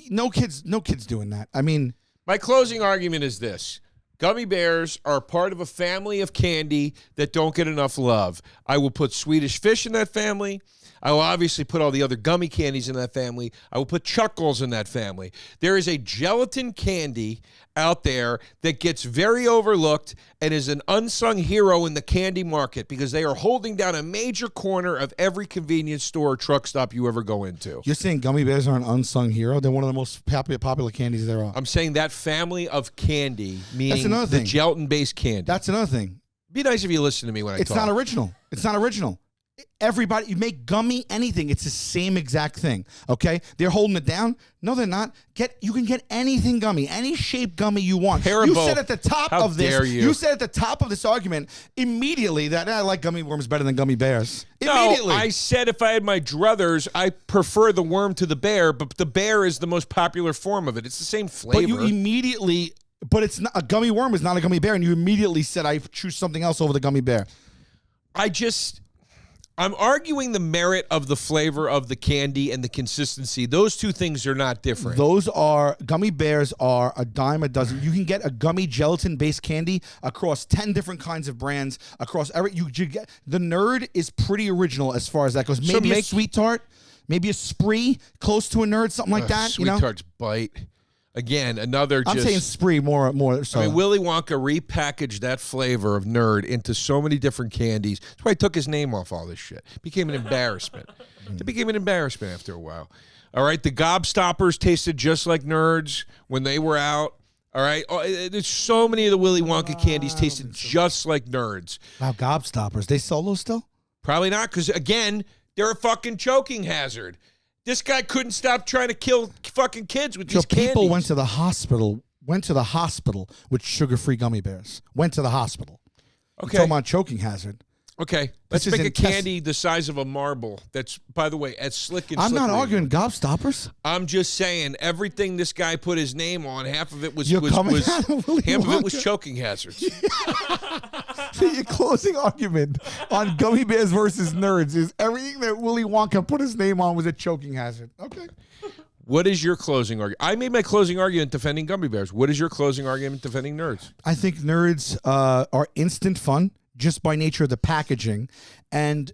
No kids doing that. I mean, My closing argument is this. Gummy bears are part of a family of candy that don't get enough love. I will put Swedish Fish in that family. I will obviously put all the other gummy candies in that family. I will put Chuckles in that family. There is a gelatin candy out there that gets very overlooked and is an unsung hero in the candy market because they are holding down a major corner of every convenience store or truck stop you ever go into. You're saying gummy bears are an unsung hero? They're one of the most popular candies there are. I'm saying that family of candy, meaning another the thing. gelatin-based candy. That's another thing. Be nice if you listen to me when I talk. It's not original. It's not original. Everybody, you make gummy anything, it's the same exact thing. Okay, they're holding it down. No, they're not. You can get anything gummy, any shape gummy you want. Haribo. You said at the top How of this. dare you. You said at the top of this argument immediately that I like gummy worms better than gummy bears. No, Immediately. I said if I had my druthers, I prefer the worm to the bear, but the bear is the most popular form of it. It's the same flavor. But you immediately. But it's not a gummy worm is not a gummy bear, and you immediately said I choose something else over the gummy bear. I'm arguing the merit of the flavor of the candy and the consistency. Those two things are not different. Those are gummy bears are a dime a dozen. You can get a gummy gelatin based candy across 10 different kinds of brands across every. You get the Nerd is pretty original as far as that goes. Maybe a Sweet Tart, maybe a Spree, close to a Nerd, something like that. Sweet Tarts bite. Again, another I'm saying Spree more. So. I mean, Willy Wonka repackaged that flavor of Nerd into so many different candies. That's why he took his name off all this shit. Became an embarrassment. It became an embarrassment after a while. All right, the Gobstoppers tasted just like Nerds when they were out. All right, there's so many of the Willy Wonka candies tasted just like Nerds. Wow, Gobstoppers. They sell those still? Probably not, because, again, they're a fucking choking hazard. This guy couldn't stop trying to kill fucking kids with these candies. People went to the hospital with sugar-free gummy bears. Went to the hospital. Okay. Talking about choking hazard. Okay, let's make a candy the size of a marble. That's, by the way, as slick and I'm not slippery. arguing Gobstoppers. I'm just saying everything this guy put his name on, half of it was You're half coming of out of Willy it was Wonka. choking hazards. So your closing argument on gummy bears versus Nerds is everything that Willy Wonka put his name on was a choking hazard. Okay. What is your closing argument? I made my closing argument defending gummy bears. What is your closing argument defending Nerds? I think Nerds are instant fun just by nature of the packaging, and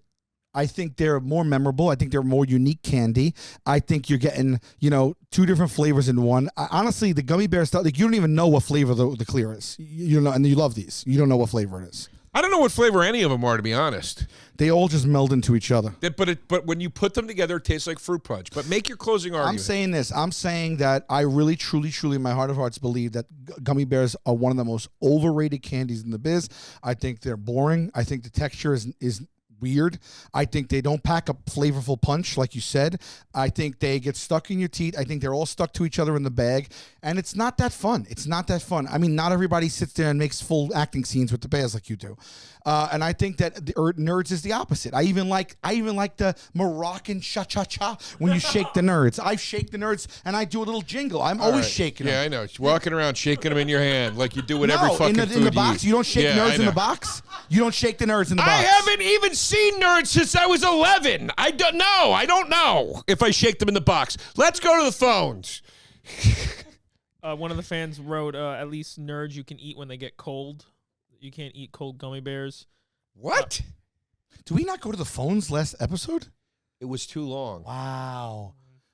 I think they're more memorable. I think they're more unique candy. I think you're getting, two different flavors in one. Honestly, the gummy bear stuff, like, you don't even know what flavor the clear is. You know, and you love these. You don't know what flavor it is. I don't know what flavor any of them are, to be honest. They all just meld into each other. But when you put them together, it tastes like fruit punch. But make your closing argument. I'm saying this. I'm saying that I really, truly, truly, in my heart of hearts, believe that gummy bears are one of the most overrated candies in the biz. I think they're boring. I think the texture is weird. I think they don't pack a flavorful punch, like you said. I think they get stuck in your teeth. I think they're all stuck to each other in the bag, and it's not that fun. It's not that fun. I mean, not everybody sits there and makes full acting scenes with the bears like you do. And I think that the Nerds is the opposite. I even like the Moroccan cha-cha-cha when you shake the Nerds. I shake the Nerds and I do a little jingle. I'm always shaking them. Yeah, I know. You're walking around shaking them in your hand like you do with every fucking food in the box. eat. You don't shake Nerds in the box. You don't shake the Nerds in the box. I haven't even seen Nerds since I was 11. I don't know if I shake them in the box. Let's go to the phones. One of the fans wrote, at least Nerds you can eat when they get cold. You can't eat cold gummy bears. What? Did we not go to the phones last episode? It was too long. Wow.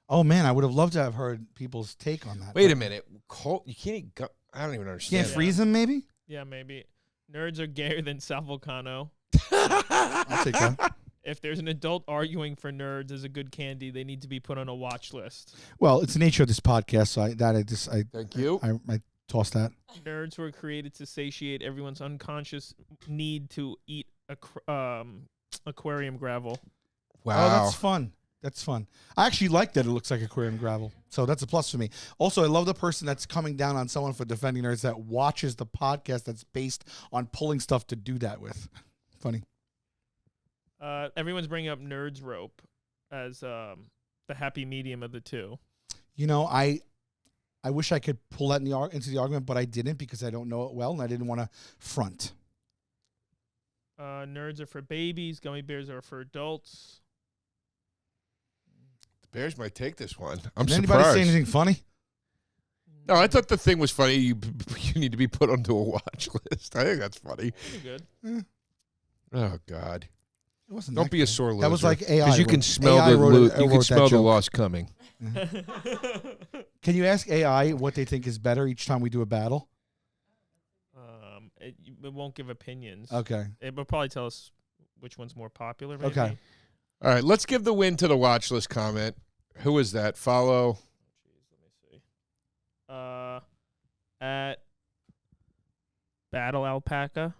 Oh, man, I would have loved to have heard people's take on that. Wait a minute. Cold? You can't eat I don't even understand. Can't freeze them, maybe? Yeah, maybe. Nerds are gayer than Sal Vulcano. I'll take that. If there's an adult arguing for Nerds as a good candy, they need to be put on a watch list. Well, it's the nature of this podcast, so I Thank you. I toss that. Nerds were created to satiate everyone's unconscious need to eat aquarium gravel. Wow. Oh, that's fun. That's fun. I actually like that it looks like aquarium gravel. So that's a plus for me. Also, I love the person that's coming down on someone for defending Nerds that watches the podcast that's based on pulling stuff to do that with. Funny. Everyone's bringing up Nerds rope as the happy medium of the two. I wish I could pull that into the argument, but I didn't because I don't know it well, and I didn't want to front. Nerds are for babies. Gummy bears are for adults. The Bears might take this one. I'm Did surprised. anybody say anything funny? No, I thought the thing was funny. You need to be put onto a watch list. I think that's funny. Pretty good. Oh God. It wasn't. Don't that be a good. sore loser. That was like AI. Because you can smell AI the wrote lo- it- you wrote can that smell the joke. loss coming. Can you ask AI what they think is better each time we do a battle? It won't give opinions. Okay. It will probably tell us which one's more popular. Maybe. Okay. All right, let's give the win to the watch list comment. Who is that? Follow. Jeez, let me see. At Battle Alpaca.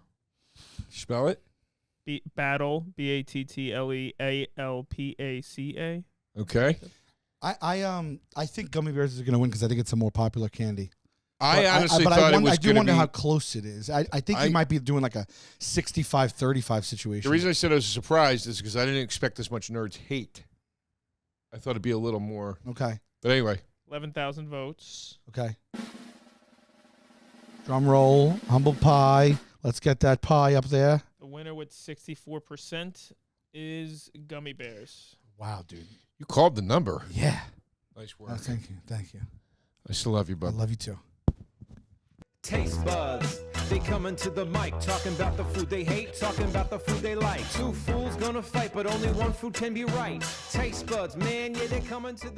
Spell it. Battle BATTLEALPACA. Okay. I think gummy bears is going to win because I think it's a more popular candy. I honestly but thought it was I do going to wonder be. how close it is. I think you might be doing like a 65-35 situation. The reason I said I was surprised is because I didn't expect this much nerds hate. I thought it'd be a little more. Okay. But anyway. 11,000 votes. Okay. Drum roll, humble pie. Let's get that pie up there. The winner with 64% is Gummy Bears. Wow, dude. You called the number. Yeah. Nice work. Oh, thank you. Thank you. I still love you, I bud. love you too. Taste buds, they coming to the mic, talking about the food they hate, talking about the food they like. Two fools gonna fight, but only one food can be right. Taste buds, man, yeah, they're coming to the